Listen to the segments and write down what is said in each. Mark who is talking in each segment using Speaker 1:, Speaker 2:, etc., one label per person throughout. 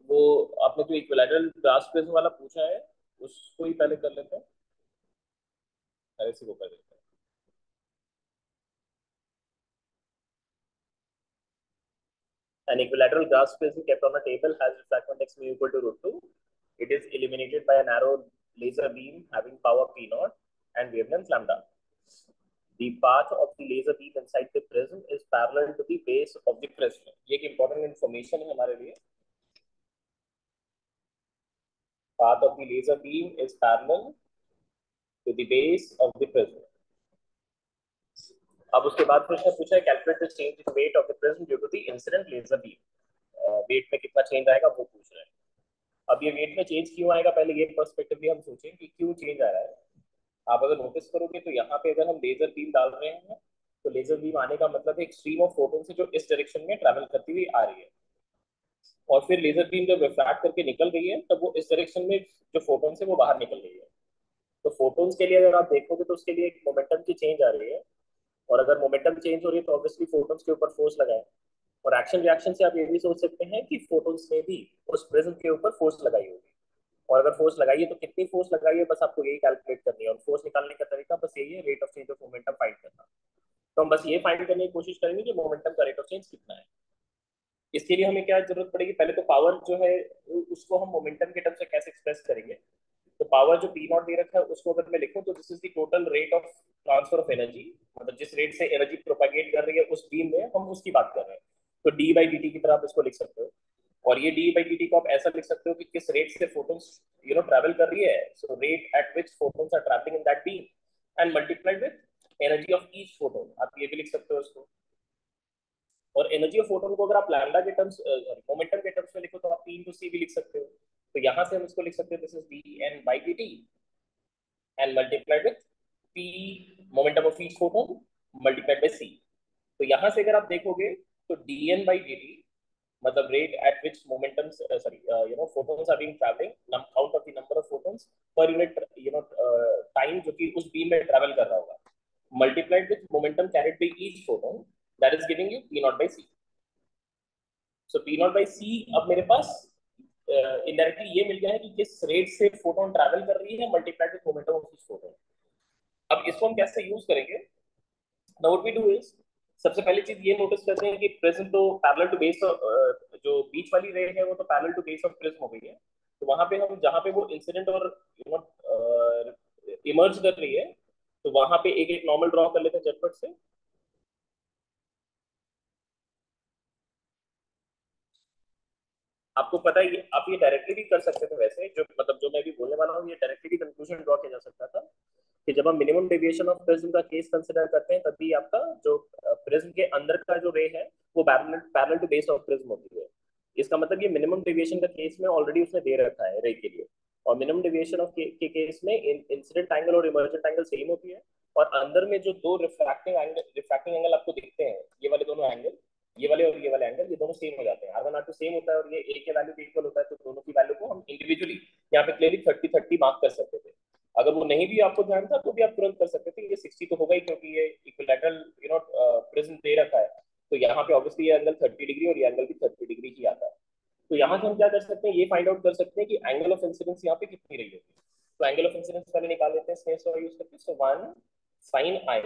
Speaker 1: वो आपने जो इक्विलैटरल ग्लास प्रिज्म वाला पूछा है उसको ही पहले कर लेते हैं। पहले इसी को कर लेते हैं। An equilateral glass prism kept on a table has refractive index mu equal to root 2. It is illuminated by a narrow laser beam having power P naught and wavelength lambda. The path of the laser beam inside the prism is parallel to the base of the prism. ये एक important information है हमारे लिए. Path of the laser beam is parallel to the base of the prism. अब उसके बाद प्रश्न पूछा है calculate the change in weight of the prism due to the incident laser beam. Weight में कितना चेंज आएगा वो पूछ रहे हैं। अब ये वेट में चेंज क्यों आएगा, पहले ये पर्सपेक्टिव भी हम सोचें कि क्यों चेंज आ रहा है। आप अगर नोटिस करोगे तो यहाँ पे अगर हम लेजर बीम डाल रहे हैं तो लेजर बीम आने का मतलब है एक स्ट्रीम ऑफ फोटोन से जो इस डायरेक्शन में ट्रैवल करती हुई आ रही है, और फिर लेजर बीम जब रिफ्रैक्ट करके निकल गई है तब वो इस डायरेक्शन में जो फोटोन है वो बाहर निकल गई है। तो फोटोन्स के लिए अगर आप देखोगे तो उसके लिए एक मोमेंटम की चेंज आ रही है, और अगर मोमेंटम चेंज हो रही है तो ऑब्वियसली फोटोन्स के ऊपर फोर्स लगाए। और एक्शन रिएक्शन से आप ये भी सोच सकते हैं कि फोटोन्स ने भी उस प्रिज्म के ऊपर फोर्स लगाई होगी, और अगर फोर्स लगाई है तो कितनी फोर्स लगाई है बस आपको यही कैलकुलेट करनी है। और फोर्स निकालने का तरीका बस यही है, rate of change of momentum find करना। तो हम बस ये फाइंड करने की कोशिश करेंगे कि मोमेंटम का रेट ऑफ चेंज कितना है। इसके लिए हमें क्या जरूरत पड़ेगी, पहले तो पावर जो है उसको हम मोमेंटम के टर्म से कैसे एक्सप्रेस करेंगे। तो पावर जो पी नॉट दे रखा है उसको अगर मैं लिखूं तो this is the total rate of transfer of energy, मतलब जिस रेट से एनर्जी प्रोपागेट कर रही है उस बीम में हम उसकी बात कर रहे हैं। तो डी बाई डी टी की तरह आप इसको लिख सकते हो, और ये डी बाई डी टी को आप ऐसा लिख सकते हो कि किस रेट से फोटोन्स ट्रैवल कर रही है, so rate at which photons are travelling in that beam and multiplied with energy of each photon, आप ये भी लिख सकते हो इसको। और एनर्जी ऑफ फोटोन को अगर आप लैम्डा के टर्म्स मोमेंटम के टर्म्स में लिखो तो आप पी इंटू सी भी लिख सकते हो। तो यहाँ से हम इसको लिख सकते हो this is D N by D T and multiplied with P momentum of each photon multiplied by C. तो यहाँ से अगर आप देखोगे तो D N by D T मतलब rate at which momentums sorry photons are being traveling, count of the number of photons per unit time जो कि उस बीम में ट्रैवल कर रहा होगा, multiplied with momentum carried by each photon, that is giving you P not by C. So P not by C अब मेरे पास indirectly ये मिल गया है कि किस रेट से फोटोन ट्रैवल कर रही है multiplied with momentum of each photon. अब इसको हम कैसे यूज करेंगे, now what we do is, सबसे पहली चीज ये नोटिस करते हैं कि प्रिज्म तो पैरेलल टू बेस, जो बीच वाली रे है वो तो parallel to base of prism हो गई है। तो वहां पे हम जहां पे वो इंसिडेंट और इमर्ज कर रही है तो वहां पे एक एक नॉर्मल ड्रॉ कर लेते हैं झटपट से। आपको पता है आप ये डायरेक्टली भी कर सकते थे, वैसे जो मतलब जो मैं भी बोलने वाला हूँ ये डायरेक्टली भी कंक्लूजन ड्रॉ किया जा सकता था कि जब हम मिनिमम डेविएशन ऑफ प्रिज्म का केस कंसिडर करते हैं तभी आपका जो प्रिज्म के अंदर का जो रे है वो parallel parallel to base of prism होती है। इसका मतलब ये मिनिमम डेविएशन का केस में ऑलरेडी उसने दे रखा है रे के लिए, और मिनिमम डेविएशन ऑफ के केस में इंसिडेंट एंगल और इमर्जेंट एंगल सेम होती है। और अंदर में जो दो रिफ्रैक्टिंग एंगल आपको दिखते हैं, ये वाले दोनों एंगल, ये वाले और ये वाले एंगल, ये दोनों सेम हो जाते हैं। R1 R2 सेम होता है और ये ए के वैल्यू के इक्वल होता है, तो दोनों की वैल्यू को हम इंडिविजुअली यहाँ पे क्लियरली 30-30 मार्क कर सकते थे। अगर वो नहीं भी आपको ध्यान था तो भी आप तुरंत कर सकते थे, ये 60 तो होगा ही क्योंकि ये इक्विलैटरल प्रिज्म दे रखा है। तो यहाँ पे ऑब्वियसली ये एंगल 30 डिग्री और ये एंगल भी 30 डिग्री ही आता है। तो यहाँ से हम क्या कर सकते हैं, ये फाइंड आउट कर सकते हैं कि एंगल ऑफ इंसिडेंस यहाँ पे कितनी रही होगी। तो एंगल ऑफ इंसिडेंस पहले निकाल लेते हैं स्नेल्स लॉ यूज करके। So 1 sin i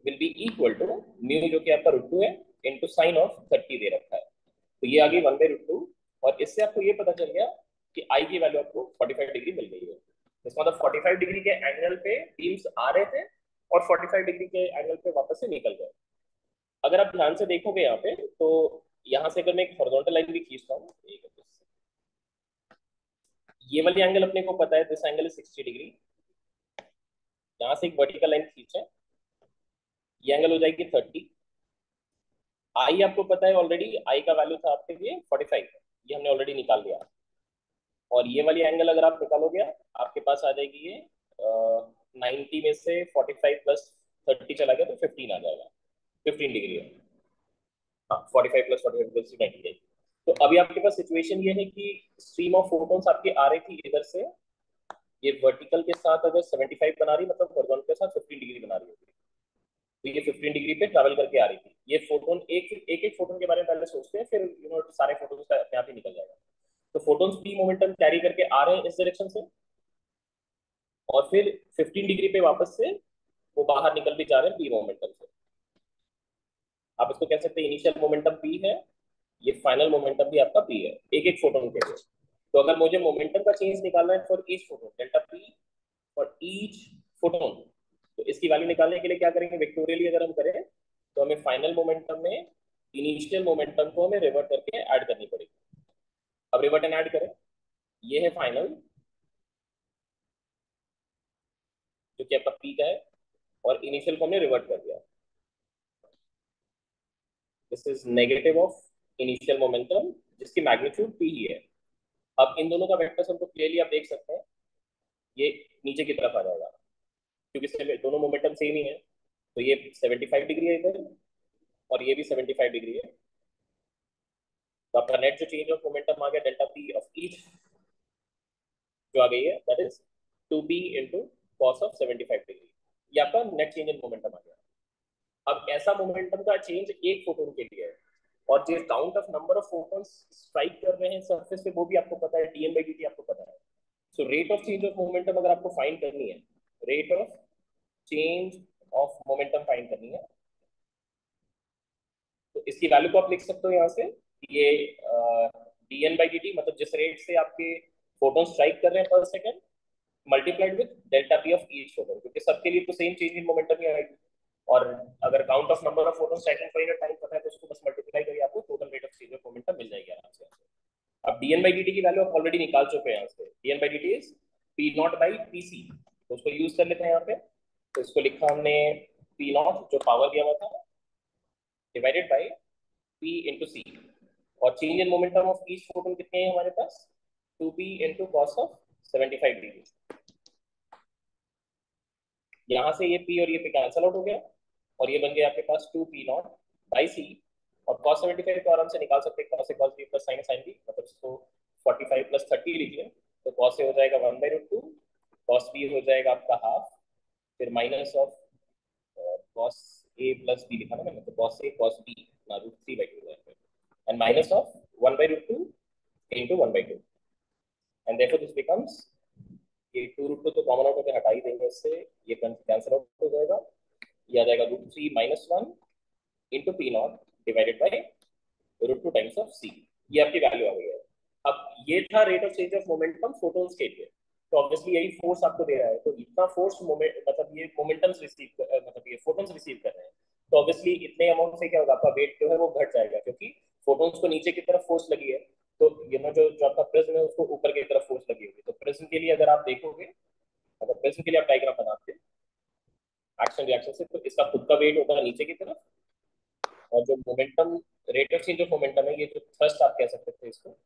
Speaker 1: will be equal to mu जो कि आपका रूट 2 है इनटू साइन ऑफ 30 दे रखा है, तो ये आ गई 1/√2। और इससे आपको ये पता चल गया कि आई की वैल्यू आपको 45 डिग्री मिल गई है। इसका मतलब 45 डिग्री के एंगल पे बीम्स आ रहे थे और 45 डिग्री के एंगल पे वापस से निकल गए। अगर आप ध्यान से देखोगे यहाँ पे तो यहाँ से अगर मैं एक हॉरिजॉन्टल लाइन भी खींचता हूँ, ये वाली एंगल अपने को पता है, दिस एंगल इज 60 डिग्री। यहाँ से एक वर्टिकल लाइन खींचे, ये एंगल हो जाएगी 30। आई आपको पता है ऑलरेडी, आई का वैल्यू था आपके लिए 45, ये हमने ऑलरेडी निकाल लिया। और ये वाली एंगल अगर आप निकालोगे आपके पास आ जाएगी ये 90 में से 45 प्लस 30 चला गया तो 15 आ जाएगा, 15 डिग्री है। हाँ 45 प्लस 45 प्लस 90 है। तो अभी आपके पास सिचुएशन ये है कि स्ट्रीम ऑफ फोटोन्स आपकी आ रही थी इधर से, ये वर्टिकल के साथ अगर 75 बना रही मतलब हॉरिजॉन्टल के साथ 15 डिग्री बना रही होगी। तो ये 15 डिग्री पे ट्रैवल करके आ रही थी। ये फोटोन एक एक फोटोन के बारे में पहले सोचते हैं, फिर सारे फोटोन का अपने आप ही निकल जाएगा। तो फोटॉन्स पी मोमेंटम कैरी करके आ रहे हैं इस डायरेक्शन से, और फिर 15 डिग्री पे वापस से वो बाहर निकल भी जा रहे हैं पी मोमेंटम से। आप इसको कह सकते हैं इनिशियल मोमेंटम पी है, ये फाइनल मोमेंटम भी आपका पी है, एक एक फोटोन के लिए। तो अगर मुझे मोमेंटम का चेंज निकालना है for each photon, delta P for each photon, तो इसकी वैल्यू निकालने के लिए क्या करेंगे, वेक्टोरियली अगर हम करें तो हमें फाइनल मोमेंटम में इनिशियल मोमेंटम को हमें रिवर्ट करके ऐड करनी पड़ेगी। अब रिवर्ट एंड ऐड करें, ये है फाइनल जो कि आपका पी का है, और इनिशियल को हमने रिवर्ट कर दिया। This is negative of initial momentum जिसकी मैग्नीट्यूड पी ही है। अब इन दोनों का वेक्टर्स हमको क्लियरली आप देख सकते हैं, ये नीचे की तरफ आ जाएगा क्योंकि दोनों मोमेंटम सेम ही है। तो ये 75 डिग्री है इधर, और ये भी 75 डिग्री है। तो आपका नेट जो चेंज ऑफ मोमेंटम आ गया डेल्टा पी ऑफ ईच जो आ गई है, that is 2b into cos of 75 degree. ये आपका नेट चेंज इन मोमेंटम आ गया। अब ऐसा मोमेंटम का चेंज एक फोटोन के लिए है, और जो count of number of photons strike कर रहे हैं सरफेस पे वो भी आपको पता है, dn बाई dt आपको पता है। So rate of change of momentum अगर आपको फाइंड करनी है, rate of change of momentum find करनी है, तो इसकी वैल्यू को आप लिख सकते हो यहाँ से, ये dn बाई dt मतलब जिस रेट से आपके फोटोन स्ट्राइक कर रहे हैं per second, multiplied with delta P of each photon, क्योंकि सबके लिए तो सेम चेंज इन मोमेंटम ही आएगी। और अगर count of number of photon striking per time पता है तो उसको बस मल्टीप्लाई करिए, आपको total rate of change of momentum मिल जाएगी आराम से। अब dn बाई dt की वैल्यू आप ऑलरेडी निकाल चुके हैं यहाँ से, dn by dt is P not by P C, तो उसको यूज कर लेते हैं यहाँ पे। तो इसको लिखा हमने पी नॉट जो पावर दिया हुआ था डिवाइडेड बाई पी इंटू सी, और change in momentum of each photon कितने हैं हमारे पास, 2p into cos of 75 degree. यहाँ से ये p और ये p कैंसल आउट हो गया, और ये बन गया आपके पास 2p नॉट बाई सी, और cos 75 को आराम से निकाल सकते हैं, cos a cos b plus sin a sin b, मतलब इसको 45 प्लस 30 लीजिए, तो cos a हो जाएगा 1/√2, cos b हो जाएगा आपका हाफ, फिर minus of cos a plus b लिखा ना मैंने, तो cos a cos b ना √3/2 and minus of 1/√2 into 1/2, and therefore this becomes, ये 2√2 तो कॉमन आउट होकर हटा ही देंगे इससे, ये कैंसिल आउट हो जाएगा, ये आ जाएगा √3 minus 1 into P not divided by √2 times of C. ये आपकी वैल्यू आ गई है। अब ये था rate of change of momentum photons के लिए, तो ऑब्वियसली यही फोर्स आपको दे रहा है, तो इतना फोर्स मोमेंट मतलब ये मोमेंटम्स रिसीव मतलब ये फोटोन्स रिसीव कर रहे हैं, तो ऑब्वियसली इतने अमाउंट से क्या होगा, आपका वेट जो है वो घट जाएगा, क्योंकि फोटोन्स को नीचे की तरफ फोर्स लगी है, तो ये ना जो जो आपका प्रिज्म है उसको ऊपर की तरफ फोर्स लगी होगी। तो प्रिज्म के लिए अगर आप देखोगे, अगर प्रिज्म के लिए आप डायग्राम बनाते हैं एक्शन रिएक्शन से, तो इसका खुद का वेट होगा नीचे की तरफ, और जो momentum rate of change of momentum है, ये जो थ्रस्ट आप कह सकते थे इसको,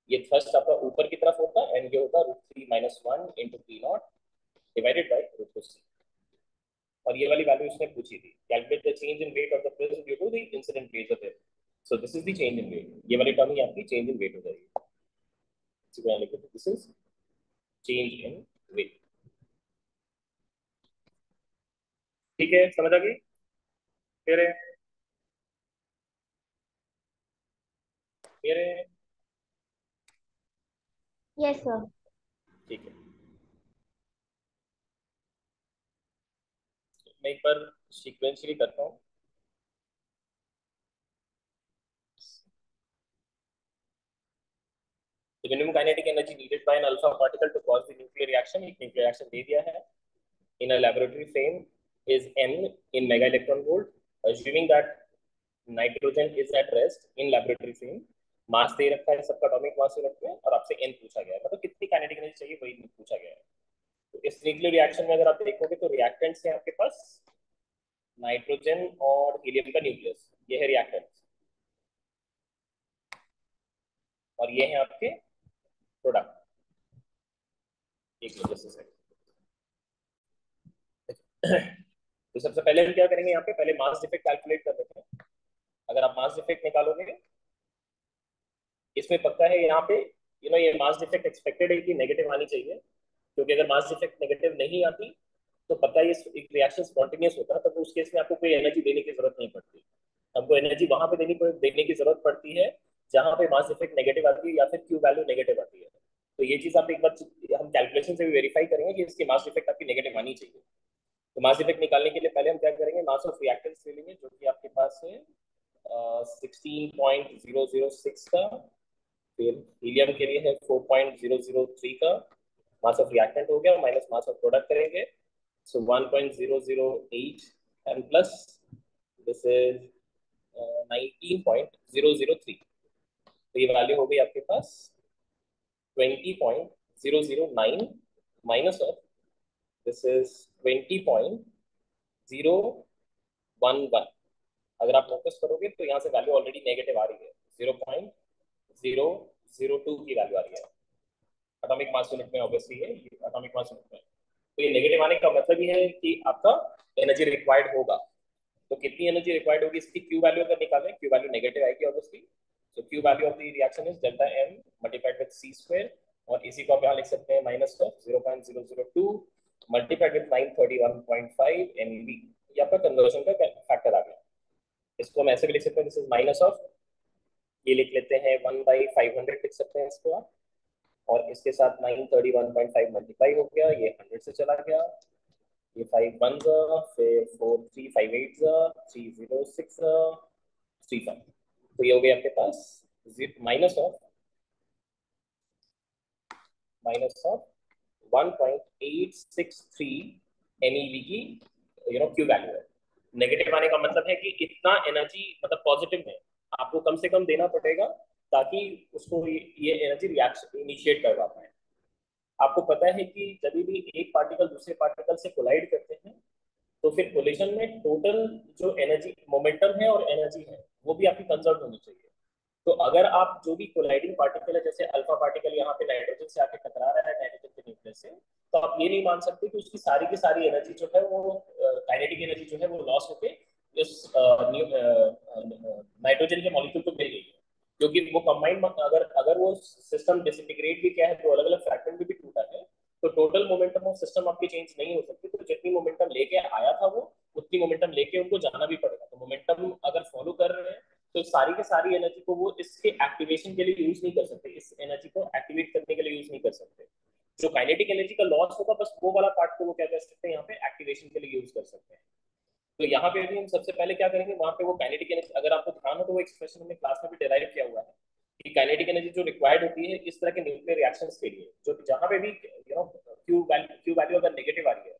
Speaker 1: ये थ्रस्ट आपका ऊपर की तरफ होता है, एंड ये होता है √3 minus 1 into P not divided by √2 C. और ये वाली वैल्यू इसने पूछी थी, calculate the change in weight of the prism due to the incident rays of air. So this is the change in weight, ये वाली टर्म ही आपकी change in weight हो जाएगी। This is change in weight. ठीक है, समझ आ गई? फिर फिर
Speaker 2: यस सर।
Speaker 1: ठीक है, मैं एक बार सीक्वेंशियली करता हूँ। The minimum kinetic energy needed by an alpha particle to cause the nuclear reaction, एक nuclear reaction दे दिया है, in a laboratory frame is n in mega electron volt, assuming that nitrogen is at rest in laboratory frame, मास दे रखा है, सबका atomic mass दे रखा है, और आपसे n पूछा गया है, मतलब कितनी काइनेटिक एनर्जी चाहिए वही पूछा गया है। तो इस न्यूक्लियर रिएक्शन में अगर आप देखोगे तो रिएक्टेंट्स है आपके पास नाइट्रोजन और हीलियम का न्यूक्लियस, ये है रिएक्टेंट्स, और ये है आपके प्रोडक्ट। एक वजह से तो सबसे पहले हम क्या करेंगे, यहाँ पे पहले मास डिफेक्ट कैलकुलेट कर लेते हैं। अगर आप मास डिफेक्ट निकालोगे, इसमें पक्का है यहाँ पे ये मास डिफेक्ट एक्सपेक्टेड है कि नेगेटिव आनी चाहिए, क्योंकि अगर मास डिफेक्ट नेगेटिव नहीं आती तो पक्का ये एक रिएक्शन स्पॉन्टेनियस होता है, तो उस केस में आपको कोई एनर्जी देने की जरूरत नहीं पड़ती। हमको एनर्जी वहां पे देने की जरूरत पड़ती है जहाँ पे मास इफेक्ट नेगेटिव आती है या फिर क्यू वैल्यू नेगेटिव आती है। तो ये चीज आप एक बार हम कैलकुलेशन से भी वेरीफाई करेंगे कि इसकी मास इफेक्ट आपकी नेगेटिव आनी चाहिए। तो मास इफेक्ट निकालने के लिए पहले हम क्या करेंगे, मास ऑफ रिएक्टेंस ले लेंगे जो कि आपके पास है 16.006 का। फिर हीलियम के लिए है 4.003 का। मास ऑफ रिएक्टेंट हो गया माइनस मास ऑफ प्रोडक्ट करेंगे, सो 1.008 एंड प्लस दिस इज 19.003। तो ये वैल्यू हो गई आपके पास 20.009 माइनस ऑफ दिस इज 20.011। अगर आप नोटिस करोगे तो यहाँ से वैल्यू ऑलरेडी नेगेटिव आ रही है, 0.002 की वैल्यू आ रही है। एटॉमिक मास यूनिट में ऑब्वियसली है ये एटॉमिक मास यूनिट में। तो ये नेगेटिव आने का मतलब ये है कि आपका एनर्जी रिक्वायर्ड होगा। तो कितनी एनर्जी रिक्वायर्ड होगी इसकी क्यू वैल्यू अगर निकालें, क्यू वैल्यू नेगेटिव आएगी obviously. So Q value of the reaction is delta M multiplied with C square, और इसी को आप यहाँ लिख सकते हैं minus of 0.002 multiplied with 931.5 MeV। ये आपका कन्वर्जन का फैक्टर आ गया। इसको हम ऐसे भी लिख सकते हैं, दिस इज माइनस ऑफ, ये लिख लेते हैं 1/500 लिख सकते हैं इसको आप। और इसके साथ 931.5 मल्टीप्लाई हो गया, ये 100 से चला गया, ये 5 1 फिर 4 3 5 8 3 0 6 3 5। तो ये हो गया आपके पास माइनस ऑफ 1.863 MeV की क्यू वैल्यू है। नेगेटिव आने का मतलब है कि इतना एनर्जी मतलब पॉजिटिव में आपको कम से कम देना पड़ेगा ताकि उसको ये एनर्जी रिएक्शन इनिशिएट करवा पाए। आपको पता है कि जब भी एक पार्टिकल दूसरे पार्टिकल से कोलाइड करते हैं तो फिर कोलिजन में टोटल जो एनर्जी मोमेंटम है और एनर्जी है वो भी आपकी कंजर्व होनी चाहिए। तो अगर आप जो भी कोलाइडिंग पार्टिकल है, जैसे अल्फा पार्टिकल यहाँ पे नाइट्रोजन से आके टकरा रहा है नाइट्रोजन के न्यूक्लियस से, तो आप ये नहीं मान सकते कि उसकी सारी की सारी एनर्जी जो है वो काइनेटिक एनर्जी जो है वो लॉस होके इस नाइट्रोजन के मॉलिक्यूल को मिल गई है। क्योंकि वो कंबाइंड अगर अगर वो सिस्टम डिसइंटीग्रेट भी किया है तो अलग अलग फ्रैगमेंट में भी टूटा है, तो टोटल मोमेंटम ऑफ सिस्टम आपकी चेंज नहीं हो सकती। तो जितनी मोमेंटम लेके आया था वो उतनी मोमेंटम लेके उनको जाना भी पड़ेगा। तो मोमेंटम अगर फॉलो कर रहे हैं तो सारी के सारी एनर्जी को वो इसके एक्टिवेशन के लिए यूज नहीं कर सकते, इस एनर्जी को एक्टिवेट करने के लिए यूज नहीं कर सकते। जो काइनेटिक एनर्जी का लॉस होगा बस वो वाला पार्ट को वो क्या कर सकते हैं यहाँ पे एक्टिवेशन के लिए यूज कर सकते हैं। तो यहाँ पे भी हम सबसे पहले क्या करेंगे, वहां पे वो काइनेटिक एनर्जी अगर आपको ध्यान हो तो वो एक्सप्रेशन हमने क्लास में भी डिराइव किया हुआ है कि काइनेटिक एनर्जी जो रिक्वायर्ड होती है इस तरह के न्यूक्लियर रिएक्शंस के लिए, जो जहां पे भी क्यू वैल्यू अगर नेगेटिव आ रही है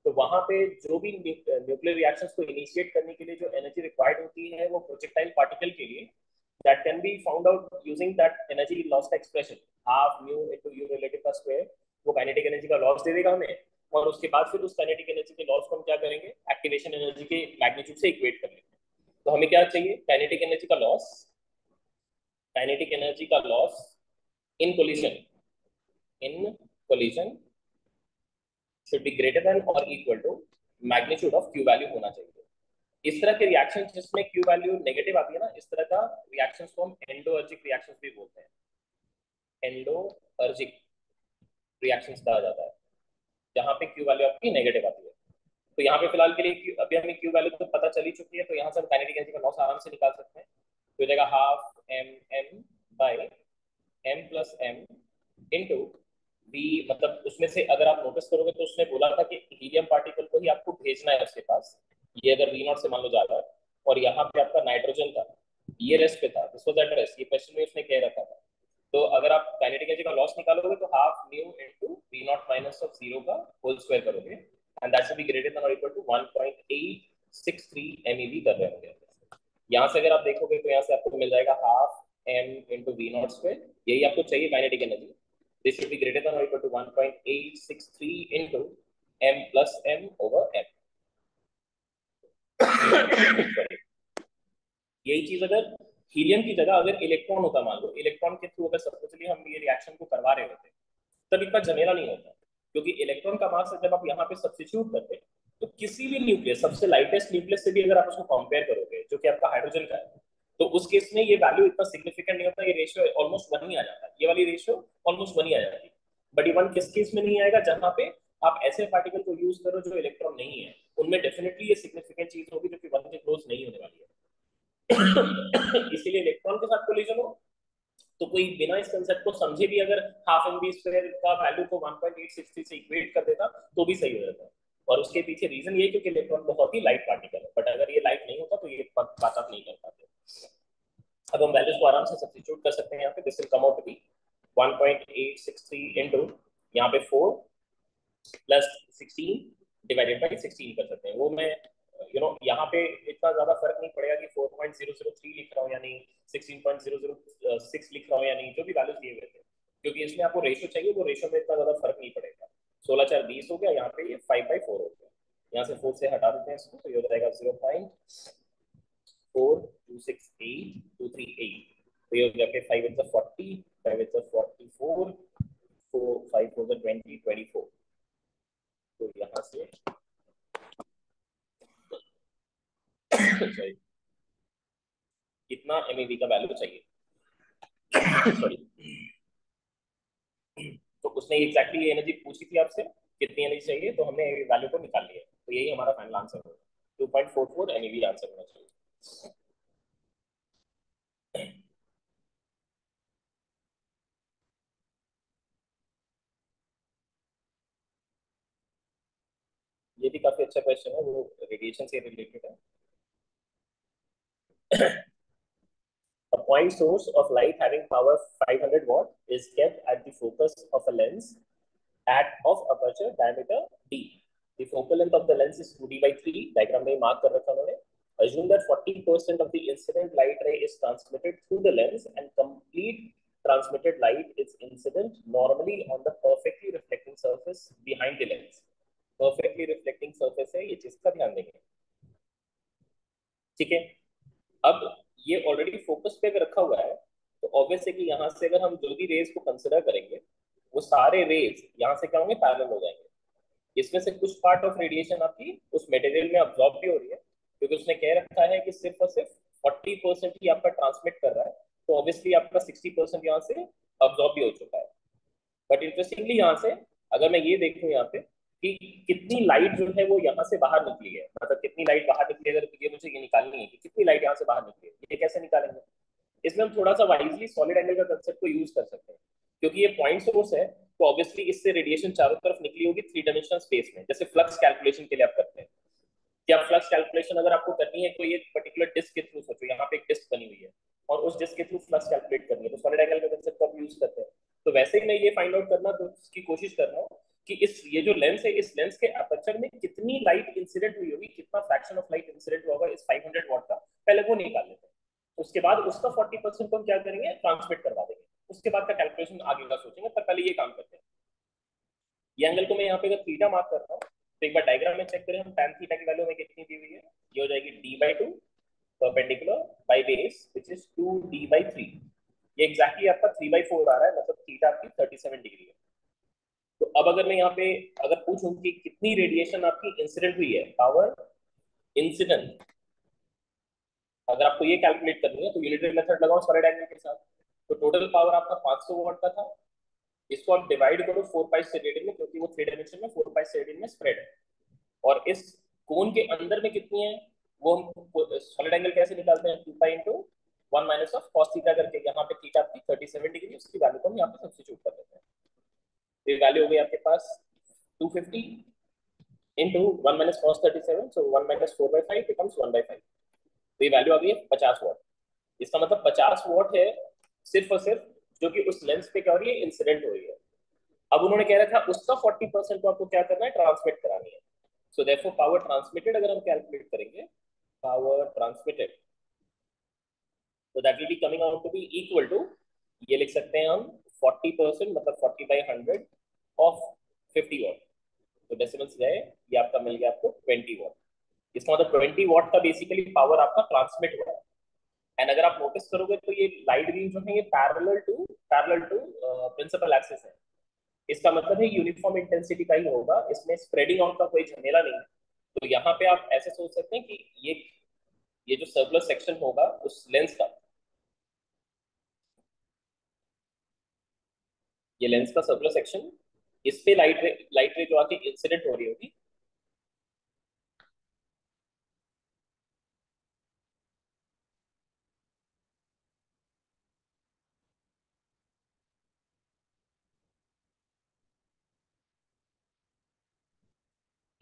Speaker 1: तो वहां पे जो भी न्यूक्लियर रिएक्शंस को इनिशिएट करने के लिए जो एनर्जी रिक्वायर्ड होती है वो प्रोजेक्टाइल पार्टिकल के लिए that can be found out using that energy loss का expression half mu into u relative का square, वो काइनेटिक एनर्जी का लॉस दे देगा हमें। और उसके बाद फिर उस काइनेटिक एनर्जी के लॉस को हम क्या करेंगे, एक्टिवेशन एनर्जी के मैग्नीट्यूड से इक्वेट कर लेंगे। तो हमें क्या चाहिए, काइनेटिक एनर्जी का लॉस, काइनेटिक एनर्जी का loss in collision should be greater than और equal to magnitude of Q value होना चाहिए। इस तरह के रिएक्शन जिसमें क्यू वैल्यू नेगेटिव आती है ना, इस तरह का रिएक्शंस को हम एंडोअर्जिक रिएक्शंस भी बोलते हैं। एंडोअर्जिक रिएक्शंस कहा जाता है जहां पे क्यू वैल्यू आपकी नेगेटिव आती है। तो यहाँ पे फिलहाल के लिए अभी हमें क्यू वैल्यू तो पता चल ही चुकी है, तो यहाँ से हम काइनेटिक एनर्जी का लॉस आराम से निकाल सकते हैं। तो हो जाएगा half M M by M plus M into V, मतलब उसमें से अगर आप नोटिस करोगे तो उसने बोला था कि हीलियम पार्टिकल को ही आपको भेजना है उसके पास, ये अगर वी नॉट से मान लो जा रहा है और यहाँ पे आपका नाइट्रोजन था, ये रेस्ट पे था, दिस वाज एट रेस्ट, ये क्वेश्चन में उसने कह रखा था। तो अगर आप काइनेटिक एनर्जी का लॉस निकालोगे तो half mu into V naught minus of 0 का होल स्क्वायर करोगे and that should be greater than और इक्वल टू 1.863 MeV कर रहे होंगे। यहाँ से अगर आप देखोगे तो यहाँ से आपको मिल जाएगा half m into V not square, यही आपको चाहिए kinetic energy. This should be greater than और equal to 1.863 into m plus m over m। यही चीज अगर हीलियम की जगह अगर इलेक्ट्रॉन होता, मान लो इलेक्ट्रॉन के थ्रू अगर सपोजली हम ये रिएक्शन को करवा रहे होते तब इतना झमेला नहीं होता, क्योंकि इलेक्ट्रॉन का मास जब आप यहाँ पे सब्स्टिट्यूट करते तो किसी भी न्यूक्लियस, सबसे लाइटेस्ट न्यूक्लियस से भी अगर आप उसको कंपेयर करोगे जो कि आपका हाइड्रोजन का है, तो उस केस में ये वैल्यू इतना सिग्निफिकेंट नहीं होता, ये रेशियो ऑलमोस्ट वन ही आ जाता है, ये वाली रेशियो ऑलमोस्ट वन ही आ जाती है। बट ये वन किस केस में नहीं आएगा, जहां पे आप ऐसे पार्टिकल को यूज करो जो इलेक्ट्रॉन नहीं है, उनमें डेफिनेटली ये सिग्निफिकेंट चीज होगी जो कि वन के क्लोज नहीं होने वाली है। इसीलिए इलेक्ट्रॉन के साथ कोलिजन हो तो कोई बिना इस कंसेप्ट को समझे भी अगर हाफ एम बी स्क्वायर का वैल्यू को 1.863 से इक्वेट कर देता तो भी सही हो जाता। और उसके पीछे रीजन ये क्योंकि इलेक्ट्रॉन बहुत ही लाइट पार्टिकल है, बट अगर ये लाइट नहीं होता तो ये बात आप नहीं कर पाते। अब हम वैल्यूज को आराम से सब्स्टिट्यूट कर सकते हैं यहाँ पे। This will come out to be 1.863 into यहाँ पे 4 प्लस 16 डिवाइडेड बाई 16 कर सकते हैं। वो मैं यहाँ पे इतना ज्यादा फर्क नहीं पड़ेगा कि 4.003 लिख रहा हूँ या नहीं, 16.006 लिख रहा हूँ या नहीं, जो भी वैल्यूज दिए हुए थे, क्योंकि इसमें आपको रेशो चाहिए, वो रेशो में इतना ज्यादा फर्क नहीं पड़ेगा। 16×4 = 20 हो गया, यहाँ पे ये 5/4 हो गया। यहाँ से 4 से हटा देते हैं इसको, तो ये हो जाएगा 0.4268 तो ये हो गया 5 × 40, 5 × 44, 5 × 20, 24। तो यहाँ से सॉरी कितना एमईवी का वैल्यू चाहिए सॉरी तो उसने एग्जैक्टली ये एनर्जी पूछी थी आपसे कितनी एनर्जी चाहिए, तो हमने वैल्यू को निकाल लिया। तो यही हमारा फाइनल आंसर होगा, 2.44 एमईवी आंसर होना चाहिए। ये भी काफी अच्छा क्वेश्चन है, वो रेडिएशन से रिलेटेड है। A point source of light having power 500 watt is kept at the focus of a lens at of aperture diameter d. The focal length of the lens is 2d/3. Diagram में mark कर रखा उन्होंने। Assume that 40% of the incident light ray is transmitted through the lens and complete transmitted light is incident normally on the perfectly reflecting surface behind the lens. Perfectly reflecting surface है, ये चीज का ध्यान देंगे। ठीक है, अब ये ऑलरेडी फोकस पे रखा हुआ है, तो ऑब्वियस है कि यहाँ से अगर हम जो भी रेज को कंसिडर करेंगे वो सारे रेज यहाँ से क्या होंगे, पैरेलल हो जाएंगे। इसमें से कुछ पार्ट ऑफ रेडिएशन आपकी उस मटेरियल में अब्सॉर्ब भी हो रही है, क्योंकि उसने कह रखा है कि सिर्फ और सिर्फ 40% ही आपका ट्रांसमिट कर रहा है, तो ऑब्वियसली आपका 60% यहाँ से अब्सॉर्ब भी हो चुका है। बट इंटरेस्टिंगली यहाँ से अगर मैं ये देखूँ यहाँ पे कि कितनी लाइट जो है वो यहाँ से बाहर निकली है, मतलब कितनी लाइट बाहर निकली है, अगर ये मुझे ये निकालनी है कि कितनी लाइट यहाँ से बाहर निकली है, ये कैसे निकालेंगे? इसमें हम थोड़ा सा वाइजली सॉलिड एंगल का कंसेप्ट को यूज कर सकते हैं, क्योंकि ये पॉइंट सोर्स है, तो ऑब्वियसली इससे रेडिएशन चारों तरफ निकली होगी 3 डायमेंशनल स्पेस में। जैसे फ्लक्स कैलकुलेशन के लिए आप करते हैं, क्या फ्लक्स कैलकुलेशन अगर आपको करनी है कोई एक पर्टिकुलर डिस्क के थ्रू, सोचो यहाँ पे एक डिस्क बनी हुई है और उस डिस्क के थ्रू फ्लक्स कैलकुलेट करनी है, तो सॉलिड एंगल का कंसेप्ट को आप यूज करते हैं। तो वैसे ही मैं ये फाइंड आउट करना तो की कोशिश कर रहा हूँ कि इस ये जो लेंस है, इस लेंस के अपर्चर में कितनी लाइट इंसिडेंट हुई होगी, कितना फ्रैक्शन ऑफ लाइट इंसिडेंट हुआ होगा इस 500 वॉट का, पहले वो निकाल लेते हैं। उसके बाद उसका 40% को हम क्या करेंगे, ट्रांसमिट करवा देंगे। उसके बाद का कैलकुलेशन आगे का सोचेंगे, पर पहले ये काम करते हैं। ये एंगल को मैं यहाँ पे अगर थीटा मार्क करता हूँ, तो एक बार डायग्राम में चेक करें हम, tan थीटा की वैल्यू में कितनी दी हुई है, ये हो जाएगी d/2 perpendicular by base which is 2d/3। ये एग्जैक्टली आपका 3/4 आ रहा है, मतलब थीटा आपकी 37 डिग्री है। तो अब अगर मैं यहाँ पे अगर पूछूं कि कितनी रेडिएशन आपकी इंसिडेंट हुई है, पावर इंसिडेंट, अगर आपको ये कैलकुलेट करनी है तो यूनिटरी मेथड लगाओ सॉलिड एंगल के साथ। तो टोटल पावर आपका 500 वॉट का था, इसको आप डिवाइड करो 4 पाई स्टेरेडियन में, क्योंकि वो 3 डायमेंशन में 4 पाई स्टेरेडियन में स्प्रेड है। और इस कोन के अंदर में कितनी है, वो हम सॉलिड एंगल कैसे निकालते हैं, 2 पाई इंटू 1 - cos थीटा करके। यहाँ पे थीटा आपकी 37 डिग्री, उसकी वैल्यू को हम यहाँ पे सब्स्टिट्यूट कर देते हैं। तो ये वैल्यू हो गई आपके पास 250 इंटू 1 - cos 37, सो 1 - 4/5 बिकम्स 1/5। तो ये वैल्यू आ गई है 50 वॉट। इसका मतलब 50 वॉट है सिर्फ और सिर्फ जो कि उस लेंस पे क्या हो रही है, इंसिडेंट हो रही है। अब उन्होंने कह रखा है उसका 40% को आपको क्या करना है, ट्रांसमिट करानी है। सो देयरफॉर पावर ट्रांसमिटेड अगर हम कैलकुलेट करेंगे, पावर ट्रांसमिटेड, तो that will be coming out to be equal to, ये लिख सकते हैं हम 40% मतलब 40/100 ऑफ 50 वॉट। तो डेसिमल्स गए, ये आपका मिल गया आपको 20 वॉट। इसका मतलब 20 वॉट का बेसिकली पावर आपका ट्रांसमिट हुआ है। एंड अगर आप नोटिस करोगे तो ये लाइट बीम जो है ये पैरेलल टू प्रिंसिपल एक्सिस है। इसका मतलब है यूनिफॉर्म इंटेंसिटी का ही होगा, इसमें स्प्रेडिंग आउट का कोई झमेला नहीं है। तो यहाँ पे आप ऐसे सोच सकते हैं कि ये जो सर्कुलर सेक्शन होगा उस लेंस का, ये लेंस का सर्कुलर सेक्शन, इस पे लाइट रे जो आके इंसिडेंट हो रही होगी,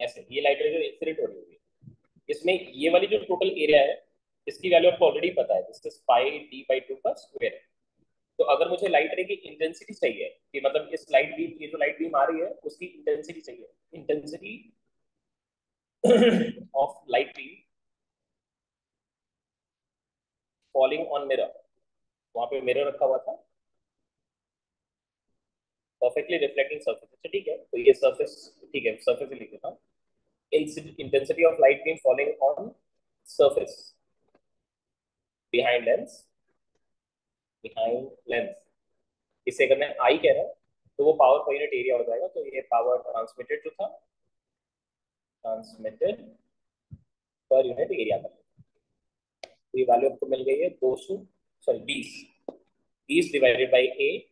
Speaker 1: ऐसे ये लाइट रे जो इंसिडेंट हो रही होगी, इसमें ये वाली जो टोटल एरिया है इसकी वैल्यू आपको ऑलरेडी पता है, this is pi D by two का स्क्वायर। तो अगर मुझे लाइट रे की इंटेंसिटी चाहिए कि मतलब इस लाइट बीम, ये जो लाइट बीम आ रही है उसकी इंटेंसिटी चाहिए, intensity of light beam falling on mirror, वहां पे मिरर रखा हुआ था, परफेक्टली रिफ्लेक्टिंग सर्फेस। अच्छा ठीक है, तो ये सर्फेस, ठीक है सर्फेस ही लिख देता हूँ। Intensity of light beam falling on surface behind lens, behind lens, इसे अगर मैं आई कह रहा हूँ तो वो पावर पर यूनिट एरिया हो जाएगा। तो ये पावर ट्रांसमिटेड जो था, ट्रांसमिटेड पर यूनिट एरिया का, तो ये वैल्यू आपको मिल गई है 200, सॉरी 20, 20 डिवाइडेड बाई ए,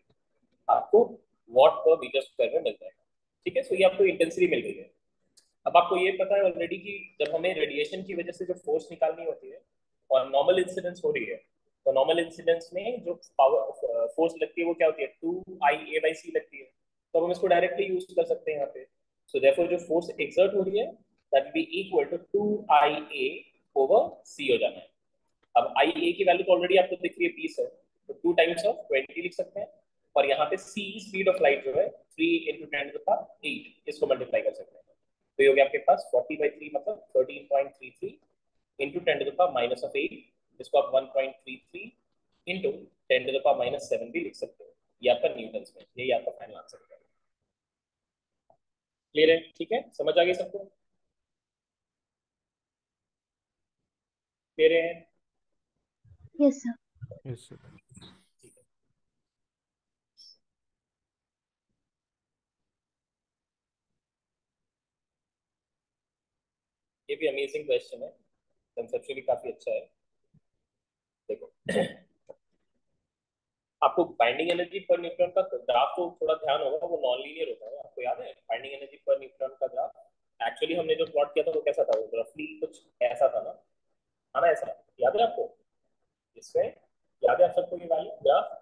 Speaker 1: आपको वॉट पर मीटर स्क्वायर में मिल जाएगा। ठीक है, सो ये आपको इंटेंसिटी मिल गई है। अब आपको ये पता है ऑलरेडी कि जब हमें रेडिएशन की वजह से जो फोर्स निकालनी होती है और नॉर्मल इंसिडेंस हो रही है, तो नॉर्मल इंसिडेंस में जो पावर फोर्स लगती है वो क्या होती है, 2IA/c लगती है। तो हम इसको डायरेक्टली यूज कर सकते हैं यहाँ पे। सो देयरफॉर जो फोर्स एक्सर्ट हो रही है that will be equal to 2IA/c हो जाना है। अब IA की वैल्यू तो ऑलरेडी आपको दिख रही है 20 है, तो 2 टाइम्स ऑफ 20 लिख सकते हैं। और यहाँ पे c स्पीड ऑफ लाइट जो है 3 × 10⁸, इसको मल्टीप्लाई कर सकते हैं। तो ये हो गया आपके पास 40/3 मतलब 13.33 इंटू 10⁻⁸, जिसको आप 1.33 इंटू 10⁻⁷ भी लिख सकते हो। ये आपका न्यूटन में, यही आपका फाइनल आंसर है। क्लियर है? ठीक है, समझ आ गई सबको? क्लियर है?
Speaker 2: Yes sir.
Speaker 3: Yes sir.
Speaker 1: ठीक है, ये भी अमेजिंग क्वेश्चन है, कंसेप्चुअली काफी अच्छा है। देखो आपको बाइंडिंग एनर्जी पर न्यूट्रॉन का ग्राफ तो थोड़ा ध्यान होगा, वो नॉन लीनियर होता है, आपको याद है बाइंडिंग एनर्जी पर न्यूट्रॉन का ग्राफ। एक्चुअली हमने जो प्लॉट किया था वो कैसा था, वो रफली कुछ ऐसा था ना, है ना, ऐसा याद है आपको? इसमें याद है आप सबको ये वाली ग्राफ?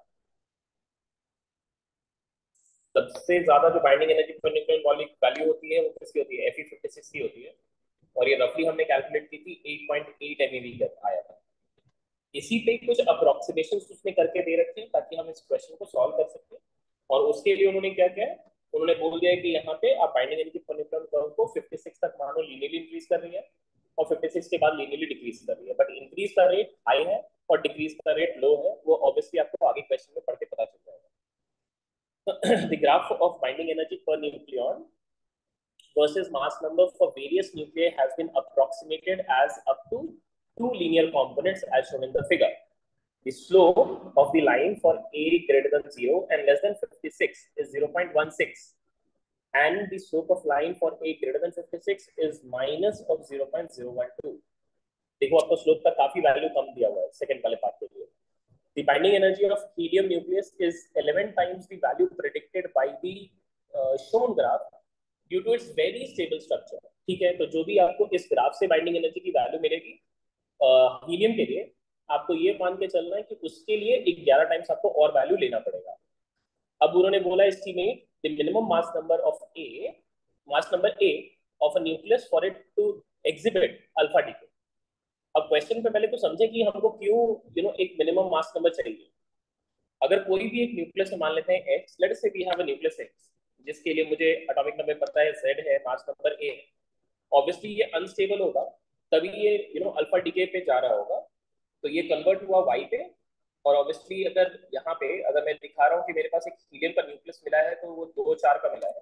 Speaker 1: सबसे ज्यादा जो बाइंडिंग एनर्जी पर न्यूट्रॉन वाली वैल्यू होती है वो किसकी होती है, Fe56 की होती है। और ये रफली हमने कैलकुलेट की थी 8.8 MeV का आया था। इसी पे कुछ अप्रोक्सीमेशन उसने करके दे रखे हैं ताकि हम इस क्वेश्चन को सॉल्व कर सकें। और उसके लिए उन्होंने क्या किया है, उन्होंने बोल दिया है कि यहाँ पे आप बाइंडिंग एनर्जी पर न्यूट्रॉन कर्व को 56 तक मानो लीनियरली इंक्रीज कर रही है और 56 के बाद लीनियरली डिक्रीज कर रही है, बट इंक्रीज का रेट हाई है और डिक्रीज का रेट लो है, वो ऑब्वियसली आपको आगे क्वेश्चन में पढ़ के पता चल जाएगा। The graph of binding energy per nucleon versus mass number for various nuclei has been approximated as up to 2 linear components as shown in the figure. The slope of the line for A greater than 0 and less than 56 is 0.16, and the slope of line for A greater than 56 is minus of 0.012. देखो आपको slope का काफी value कम दिया हुआ है second वाले part के लिए। The binding energy of helium nucleus is 11 times the value predicted by the shown graph due to its very stable structure. ठीक है, तो जो भी आपको इस ग्राफ से बाइंडिंग एनर्जी की वैल्यू मिलेगी हीलियम के लिए, आपको ये मान के चलना है कि उसके लिए 11 टाइम्स आपको और वैल्यू लेना पड़ेगा। अब उन्होंने बोला estimate the minimum mass number A of a nucleus for it to exhibit alpha decay. अब क्वेश्चन पे पहले तो समझे कि हमको क्यों एक मिनिमम मास नंबर चाहिए। अगर कोई भी एक न्यूक्लियस मान लेते हैं X, let say we have a nucleus X जिसके लिए मुझे एटॉमिक नंबर पता है जेड है, मास नंबर ए है। ऑब्वियसली ये अनस्टेबल होगा, तभी ये अल्फा डीके पे जा रहा होगा, तो ये कन्वर्ट हुआ वाई पे। और ऑब्वियसली अगर यहाँ पे अगर मैं दिखा रहा हूँ कि मेरे पास एक हीलियम का न्यूक्लियस मिला है तो वो 2 4 का मिला है,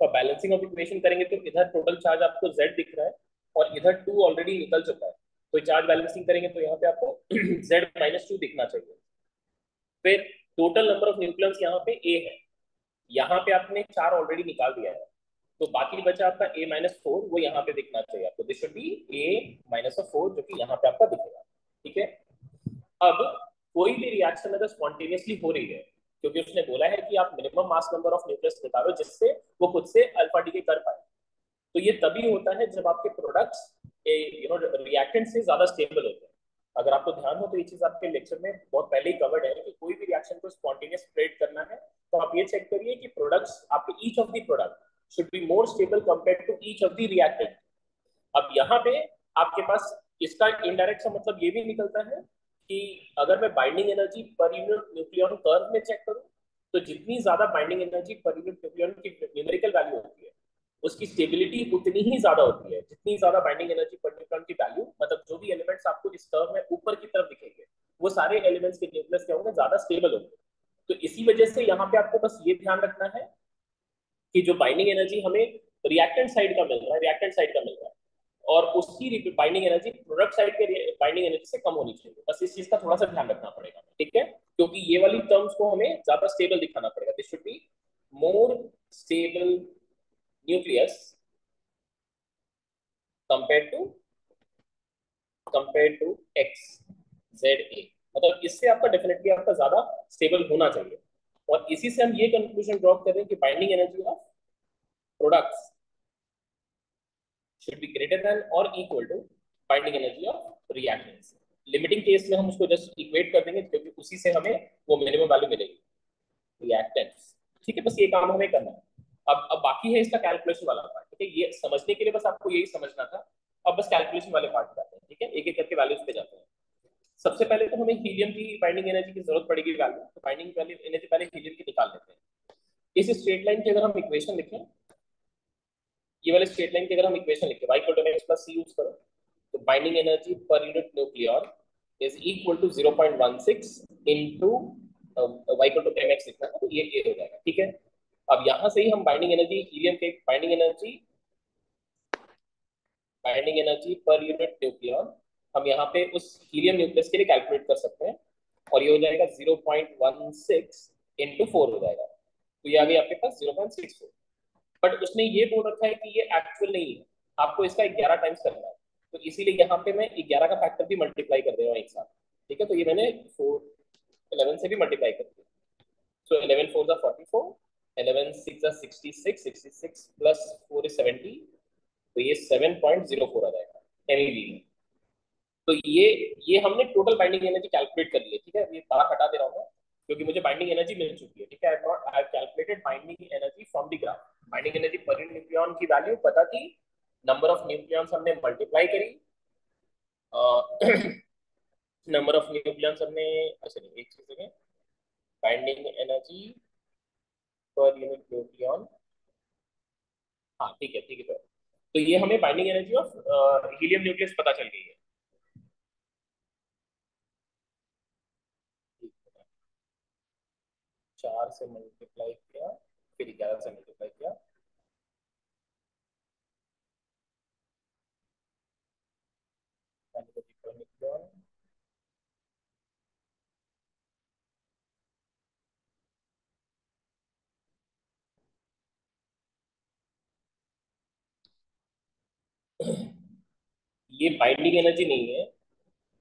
Speaker 1: तो बैलेंसिंग ऑफ इक्वेशन करेंगे तो इधर टोटल चार्ज आपको जेड दिख रहा है और इधर 2 ऑलरेडी निकल चुका है, तो चार्ज बैलेंसिंग करेंगे तो यहाँ पे आपको Z-2 दिखना चाहिए। फिर टोटल नंबर ऑफ न्यूक्लियस यहाँ पे ए है, यहाँ पे आपने 4 ऑलरेडी निकाल दिया है, तो बाकी बचा आपका A-4, वो यहाँ पे दिखना चाहिए आपको, दिस शुड बी A-4 जो कि यहाँ पे आपका दिखेगा। ठीक है, अब कोई भी रिएक्शन अगर स्पॉन्टेनियसली हो रही है, क्योंकि उसने बोला है कि आप minimum mass number of nucleus निकालो जिससे वो खुद से अल्फा डीके कर पाए, तो ये तभी होता है जब आपके प्रोडक्ट्स रिएक्टेंट से ज्यादा स्टेबल होते हैं। अगर आपको ध्यान हो तो ये चीज आपके लेक्चर में बहुत पहले ही कवर्ड है कि कोई भी रिएक्शन को स्पॉन्टेनियस स्प्रेड करना है तो आप ये चेक करिए कि प्रोडक्ट्स आपके each of the product should be more stable compared to each of the reactant. अब यहाँ पे आपके पास इसका इनडायरेक्ट सा मतलब ये भी निकलता है कि अगर मैं binding energy per unit nucleon curve में चेक करूं तो जितनी ज्यादा binding energy per unit nucleon की न्यूमेरिकल वैल्यू होती है उसकी स्टेबिलिटी उतनी ही ज्यादा होती है। जितनी ज्यादा बाइंडिंग एनर्जी पर न्यूक्लियॉन की वैल्यू मतलब जो भी एलिमेंट्स आपको इस कर्व में ऊपर की तरफ दिखेंगे वो सारे एलिमेंट्स के न्यूक्लियस क्या होंगे, ज्यादा स्टेबल होंगे। तो इसी वजह से यहाँ पे आपको बस ये ध्यान रखना है कि जो बाइंडिंग एनर्जी हमें रिएक्टेंट साइड का मिल रहा है, रिएक्टेंट साइड का मिल रहा है और उसकी बाइंडिंग एनर्जी प्रोडक्ट साइड के बाइंडिंग एनर्जी से कम होनी चाहिए। बस इस चीज का थोड़ा सा ध्यान रखना पड़ेगा, ठीक है, क्योंकि ये वाली टर्म्स को हमें ज्यादा स्टेबल दिखाना पड़ेगा। This should be more stable nucleus compare to X Z A, मतलब इससे आपका डेफिनेटली आपका ज्यादा स्टेबल होना चाहिए। और इसी से हम ये कंक्लूजन ड्रॉ कर रहे हैं कि binding energy of products should be greater than or equal to binding energy of reactants. Limiting case में हम उसको जस्ट इक्वेट कर देंगे क्योंकि उसी से हमें वो मिनिमम वैल्यू मिलेगी रिएक्टेंट्स, ठीक है। बस ये काम हमें करना है। अब बाकी है इसका कैलकुलेशन वाला पार्ट, ठीक है। ये समझने के लिए बस आपको यही समझना था। अब बस कैलकुलेशन वाले पार्ट पे जाते हैं, ठीक है, एक एक करके वैल्यूज पे जाते हैं। सबसे पहले तो हमें हीलियम की बाइंडिंग एनर्जी की जरूरत पड़ेगी वैल्यू, तो बाइंडिंग एनर्जी पहले हीलियम की निकाल लेते हैं। इस स्ट्रेट लाइन की अगर हम इक्वेशन लिखें, ये वाले स्ट्रेट लाइन की अगर हम इक्वेशन लिखें y equal to mx plus c use करो तो binding energy per unit nucleon is equal to 0.16 into y equal to mx लिखना है तो ये हो जाएगा, ठीक है। अब यहां से ही हम बाइंडिंग एनर्जी हीलियम के binding energy per unit nucleon हम यहाँ पे उस हीलियम न्यूक्लियस के लिए कैलकुलेट कर सकते हैं और ये हो जाएगा 0.16 इनटू 4 हो जाएगा, तो ये आ गया आपके पास 0.64। बट उसने ये बोल रखा है कि ये एक्चुअल नहीं है, आपको इसका 11 टाइम्स करना है, तो इसीलिए यहाँ पे मैं 11 का फैक्टर भी मल्टीप्लाई कर दे रहा हूँ एक साथ, ठीक है। तो ये मैंने 11 से भी मल्टीप्लाई कर दिया, सो 11 4 जा 44, 11 6 जा 66, 66 प्लस 4 इज 70, तो ये 7.04 आ जाएगा MeV में। तो ये हमने टोटल बाइंडिंग एनर्जी कैलकुलेट कर ली है, ठीक है। ये बाहर हटा दे रहा हूँ क्योंकि मुझे बाइंडिंग एनर्जी मिल चुकी है, ठीक है। I have calculated binding energy from the graph. Binding energy per unit nucleon की वैल्यू पता थी, नंबर ऑफ न्यूक्लियॉन्स हमने मल्टीप्लाई करी, नंबर ऑफ न्यूक्लियॉन्स हमने, अच्छा नहीं एक चीज है, binding energy per unit nucleon, हाँ ठीक है ठीक है। तो ये हमें binding energy of helium nucleus पता चल गई है। 4 से मल्टीप्लाई किया फिर 11 से मल्टीप्लाई किया, ये बाइंडिंग एनर्जी नहीं है,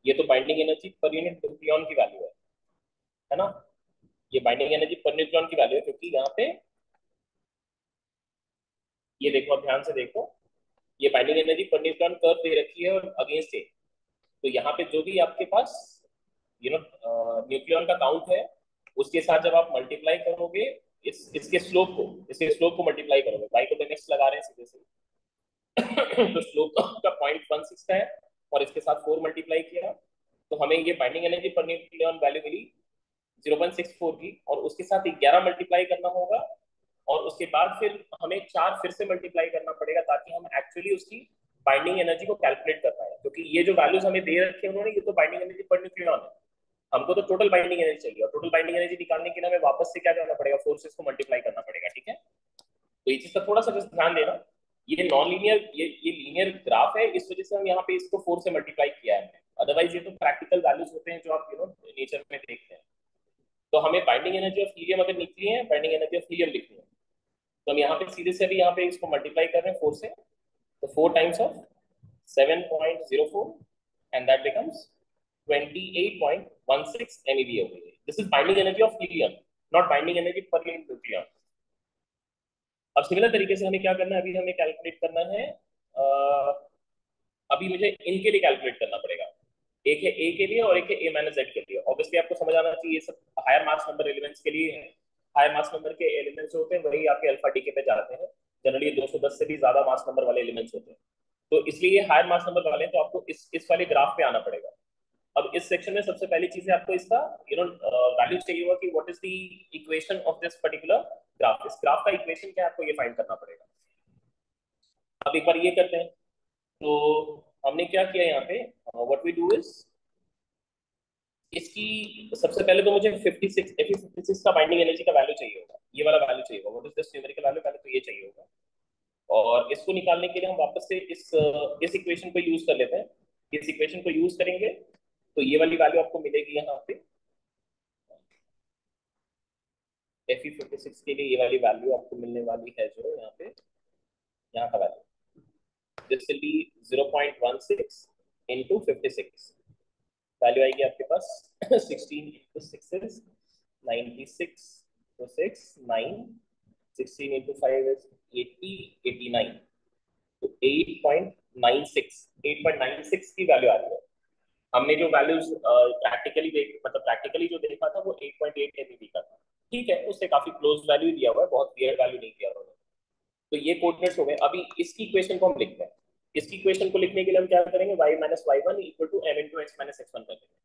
Speaker 1: ये तो binding energy per unit nucleon की वैल्यू है ना। ये बाइंडिंग एनर्जी पर न्यूक्लियॉन की वैल्यू है क्योंकि यहाँ पे ये देखो, अब ध्यान से देखो, ये बाइंडिंग एनर्जी पर न्यूक्लियॉन कर्व दे रखी है और अगेंस्ट है, तो यहाँ पे जो भी आपके पास न्यूक्लियॉन का काउंट है उसके साथ जब आप मल्टीप्लाई करोगे इसके स्लोप को मल्टीप्लाई करोगे, y को नेक्स्ट लगा रहे हैं सीधे से तो स्लोप का 0.16 है और इसके साथ 4 मल्टीप्लाई किया तो हमें ये बाइंडिंग एनर्जी पर न्यूक्लियॉन वैल्यू मिली 0.64 की, और उसके साथ 11 मल्टीप्लाई करना होगा और उसके बाद फिर हमें 4 फिर से मल्टीप्लाई करना पड़ेगा ताकि हम एक्चुअली उसकी बाइंडिंग एनर्जी को कैलकुलेट कर पाए, क्योंकि ये जो वैल्यूज हमें दे रखे हैं उन्होंने, ये तो बाइंडिंग एनर्जी पर न्यूक्लियॉन है, हमको तो टोटल बाइंडिंग एनर्जी चाहिए और टोटल बाइंडिंग एनर्जी निकालने के लिए हमें वापस से क्या करना पड़ेगा, फोर्सेस को मल्टीप्लाई करना पड़ेगा, ठीक है। तो ये चीज का थोड़ा सा बस ध्यान देना, ये नॉन लीनियर ये लीनियर ग्राफ है, इस वजह से हम यहाँ पे इसको 4 से मल्टीप्लाई किया है, अदरवाइज ये तो प्रैक्टिकल वैल्यूज होते हैं जो आप नेचर में देखते हैं। तो हमें बाइंडिंग एनर्जी ऑफ हीलियम अगर निकली है, बाइंडिंग एनर्जी ऑफ हीलियम लिखनी है, तो हम यहाँ पे सीधे से भी यहाँ पे इसको मल्टीप्लाई कर रहे हैं 4 से, तो 4 times of 7.04 and that becomes 28.16 MeV हो गई है। This is binding energy of helium, not binding energy per unit nucleon. अब सिमिलर तरीके से हमें क्या करना है, अभी हमें कैलकुलेट करना है, अभी मुझे इनके लिए कैलकुलेट करना पड़ेगा, एक है ए के लिए और एक है ए माइनस जेड के लिए। ऑब्वियसली आपको समझ आना चाहिए, ये सब हायर मास नंबर एलिमेंट्स के लिए है, हायर मास नंबर के एलिमेंट्स होते हैं वही आपके अल्फा डी के पे जाते हैं, जनरली 210 से भी ज्यादा मास नंबर वाले एलिमेंट्स होते हैं, तो इसलिए ये हायर मास नंबर वाले हैं, तो आपको इस वाले ग्राफ पे आना पड़ेगा। अब इस सेक्शन में सबसे पहली चीज है आपको इसका वैल्यू चाहिए होगा कि what is the equation of this particular graph. इस ग्राफ का इक्वेशन क्या है आपको ये फाइंड करना पड़ेगा। अब एक बार ये करते हैं। तो हमने क्या किया यहाँ पे, व्हाट वी डू इज, इसकी सबसे पहले तो मुझे 56 Fe56 का बाइंडिंग एनर्जी का वैल्यू चाहिए होगा, ये वाला वैल्यू चाहिए होगा। What is this numerical value, पहले तो ये चाहिए होगा। और इसको निकालने के लिए हम वापस से इस इक्वेशन को यूज कर लेते हैं। इस इक्वेशन को यूज करेंगे तो ये वाली वैल्यू आपको मिलेगी यहाँ पे। Fe56 के लिए ये वाली वैल्यू आपको मिलने वाली है जो यहाँ पे, यहाँ का value, this will B 0.16 into 56। Value आएगी आपके पास 16 इंटू 6 इज 96, तो 6 9, 16 इंटू 5 इज 80, 89, तो 8.96 की वैल्यू आ रही है। हमने जो वैल्यूज प्रैक्टिकली प्रैक्टिकली जो देखा था वो 8.8 एमईवी का था। ठीक है, उससे काफी क्लोज वैल्यू दिया हुआ है, बहुत वियर्ड वैल्यू नहीं दिया उन्होंने। तो ये कोऑर्डिनेट्स हो गए। अभी इसकी इक्वेशन को हम लिखते हैं। इसकी इक्वेशन को लिखने के लिए हम क्या करेंगे, y minus Y one equal to M into X minus X one कर देंगे।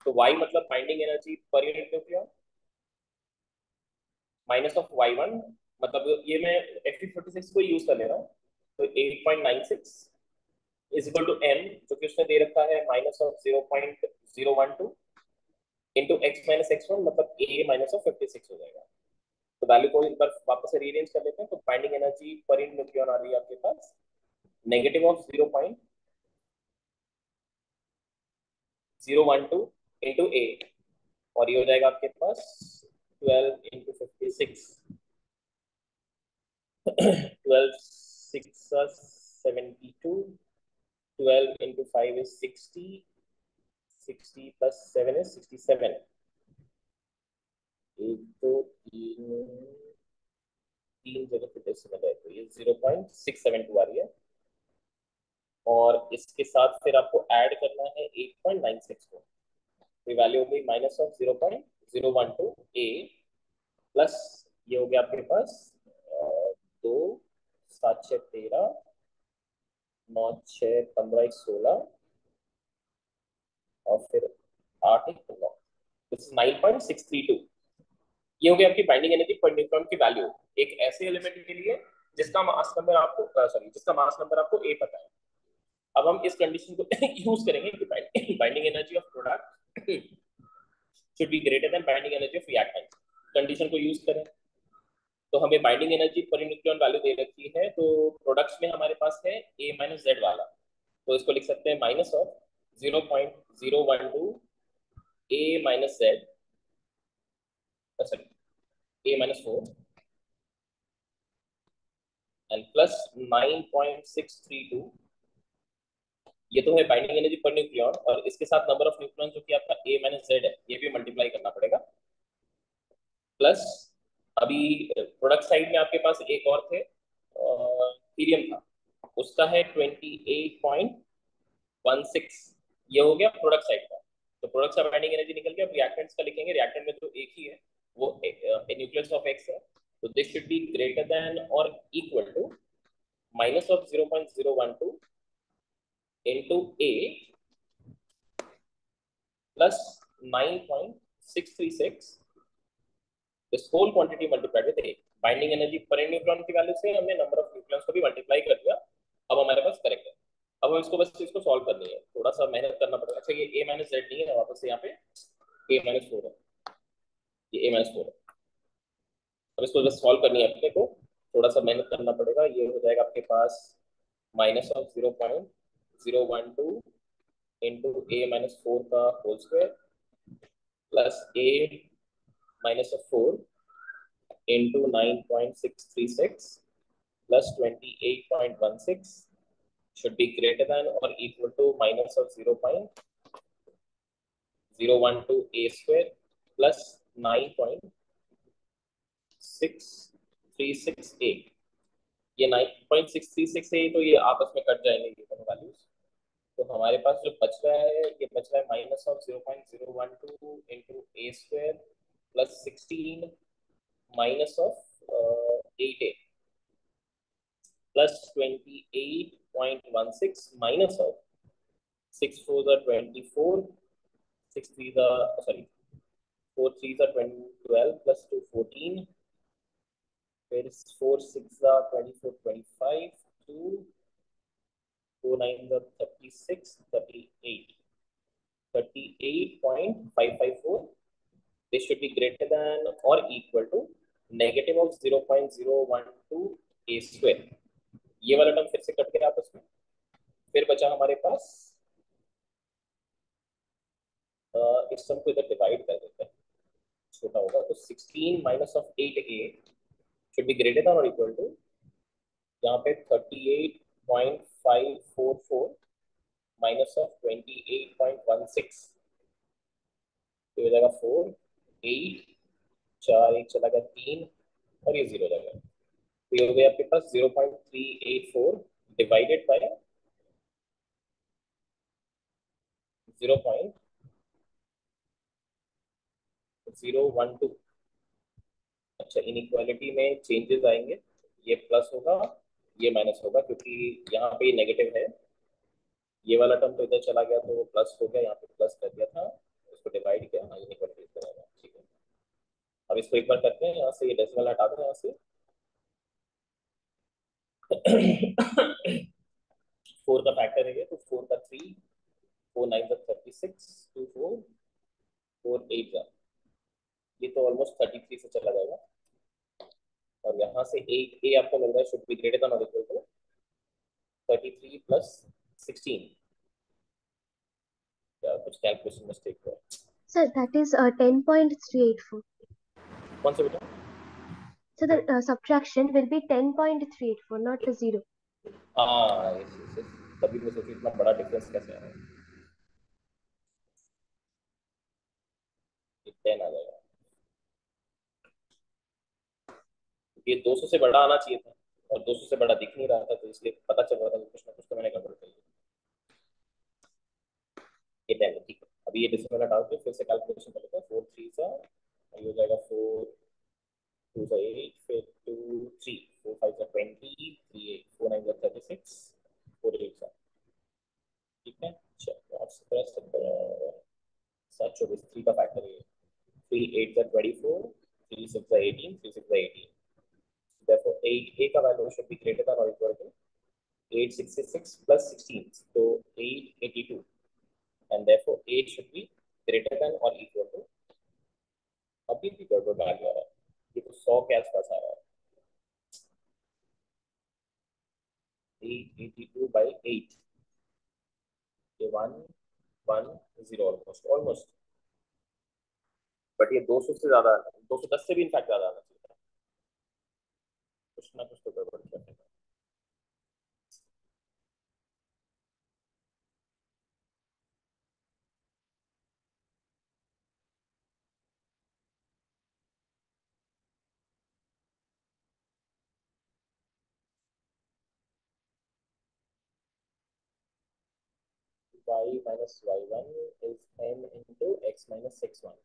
Speaker 1: तो y मतलब binding energy per unit nucleon minus of Y one, मतलब ये मैं Fe46 को यूज कर ले रहा हूँ। तो 8.96 इज इक्वल टू एम, जो कि उसने दे रखा है minus of 0.012 into X minus X one, मतलब ए माइनस ऑफ 56 हो जाएगा। तो वैल्यू को एक बार वापस से रीअरेंज कर लेते हैं। तो binding energy per unit nucleon आ रही है आपके पास नेगेटिव ऑफ 0.012 इंटू ए, और ये हो जाएगा आपके पास 12 into 56, 12 6 72, 12 into 5 is 60, 60 plus 7 is 67, एक दो तीन, तीन जगह पे डेसिमल है, तो ये 0.672 आ रही है। और इसके साथ फिर आपको ऐड करना है 8.96 को, तो वैल्यू हो गई माइनस ऑफ 0.012 ए, प्लस ये हो गया आपके पास 2 7 6 13, 9 6 15 16, और फिर 8 1 9, 9.632। ये हो गया आपकी बाइंडिंग एनर्जी पर न्यूट्रॉन की वैल्यू एक ऐसे एलिमेंट के लिए जिसका मास नंबर आपको जिसका मास नंबर आपको ए पता है। अब हम इस कंडीशन को यूज करेंगे कि binding energy of product should be greater then binding energy of reactant. Condition को यूज करें तो हमें बाइंडिंग एनर्जी पर न्यूट्रॉन वैल्यू दे रखी है। तो प्रोडक्ट्स में हमारे पास है ए माइनस जेड वाला, तो इसको लिख सकते हैं minus of 0.012 A minus Z, sorry A minus 4 and plus 9.632। ये तो है बाइंडिंग एनर्जी पर न्यूक्लियन, और इसके साथ नंबर ऑफ न्यूक्लियन जो कि आपका ए माइनस जेड है ये भी मल्टीप्लाई करना पड़ेगा। प्लस अभी प्रोडक्ट साइड में आपके पास एक और थे, हीलियम था, उसका है 28.16। ये हो गया प्रोडक्ट साइड का। तो प्रोडक्ट का बाइंडिंग एनर्जी निकल गया। अब रिएक्टेंट्स का लिखेंगे, रिएक्टेंट में तो एक ही है, वो न्यूक्लियस ऑफ एक्स है, तो this should be greater than और equal to minus of 0.012 into A plus 9.636, this whole quantity multiplied with A। Binding energy per nucleon की वैल्यू से हमने नंबर ऑफ न्यूक्लियंस को भी मल्टीप्लाई कर दिया। अब हमारे पास करेक्ट है। अब हम इसको बस इसको सॉल्व करनी है, थोड़ा सा मेहनत करना पड़ेगा। अच्छा, ये A माइनस जेड नहीं है, वापस से यहाँ पे A माइनस 4 है, ये A माइनस 4 है। अब इसको बस सॉल्व करनी है अपने को, थोड़ा सा मेहनत करना पड़ेगा। ये हो जाएगा आपके पास minus of 0.012 into A minus 4 का whole square plus A minus of 4 into 9.636 plus 28.16 should be greater than or equal to minus of 0.012 a square plus 9.636 a। ये 9.636 है, तो ये आपस में कट जाएंगे ये दोनों वैल्यूज। तो हमारे पास जो बच रहा है, ये बच रहा है minus of 0.012 into A square plus 16 minus of 8a। plus 28.16 minus of 6 4s are 24, 6 3s are, sorry, 4 3s are 12 plus 2 14, फिर 4 6 are 24 25, 2 4 9s are 36 38, 38.554. This should be greater than or equal to negative of 0.012 a square. ये वाला term फिर से cut गया आपस में, फिर बचा हमारे पास, इस टर्म को इधर डिवाइड कर देते हैं, छोटा होगा तो 16 minus of 8a should be greater than और इक्वल टू, यहाँ पे 38.544 माइनस ऑफ 28.16, तो हो जाएगा 4 8 4 1 चला गया 3 और ये 0 जाएगा, तो ये हो गया आपके पास 0.384 डिवाइडेड बाय 0.012। अच्छा, इनइक्वालिटी में चेंजेस आएंगे, ये प्लस होगा ये माइनस होगा, क्योंकि यहाँ पे नेगेटिव है, ये वाला टर्म तो इधर चला गया तो वो प्लस हो गया, यहाँ पे प्लस कर दिया था, इसको डिवाइड किया, हाँ इनइक्वालिटी करेगा, ठीक है। अब इसको एक बार करते हैं, यहाँ से ये डेसिमल हटा दें यहाँ से। 4 का फैक्टर है ये, तो 4 का 3, 4 9 का 36, 2 4 4 8 का, ये तो ऑलमोस्ट 33 से चला जाएगा, और यहाँ से 8a आपको मिल रहा है, शुड बी ग्रेटर देन और इक्वल टू 33 प्लस 16। क्या कुछ कैलकुलेशन मिस्टेक हुआ?
Speaker 2: Sir, that is 10.384.
Speaker 1: कौन सा बेटा?
Speaker 2: So the subtraction will be 10.384, not the 0.
Speaker 1: हाँ, तभी मैं सोची इतना बड़ा डिफरेंस कैसे आ रहा है, 10 आ जाएगा, ये 200 से बड़ा आना चाहिए था, और 200 से बड़ा दिख नहीं रहा था, तो इसलिए पता चल रहा था कि कुछ ना कुछ तो मैंने गड़बड़ करी। ये 10 है, ठीक है। अभी ये डिसिमल हटा के फिर से कैलकुलेशन कर लेते हैं, 4 3 सा ये हो जाएगा, 4 2 सा 8, फिर 2 3 4 5 सा 20, 3 8 4 9 सा 36, 4 8 सा, ठीक है। चलो आप प्रेस 24 3 का फैक्टर है, 3 8 सा 24, 3 6 सा 18, 3 6 सा 18, therefore 8a का value should be greater than और equal to 866 plus 16, so 882, and therefore 8 should be greater than or equal to, अभी भी गड़बड़ आ रहा है, ये तो 100 के आसपास आ रहा है, 882 by 8, ये 110 ऑलमोस्ट ऑलमोस्ट, बट ये 200 से ज्यादा, 210 से भी इनफैक्ट ज्यादा आना चाहिए था, कुछ ना कुछ तो गड़बड़ कर रहा है। y minus y1 is m into x minus x1,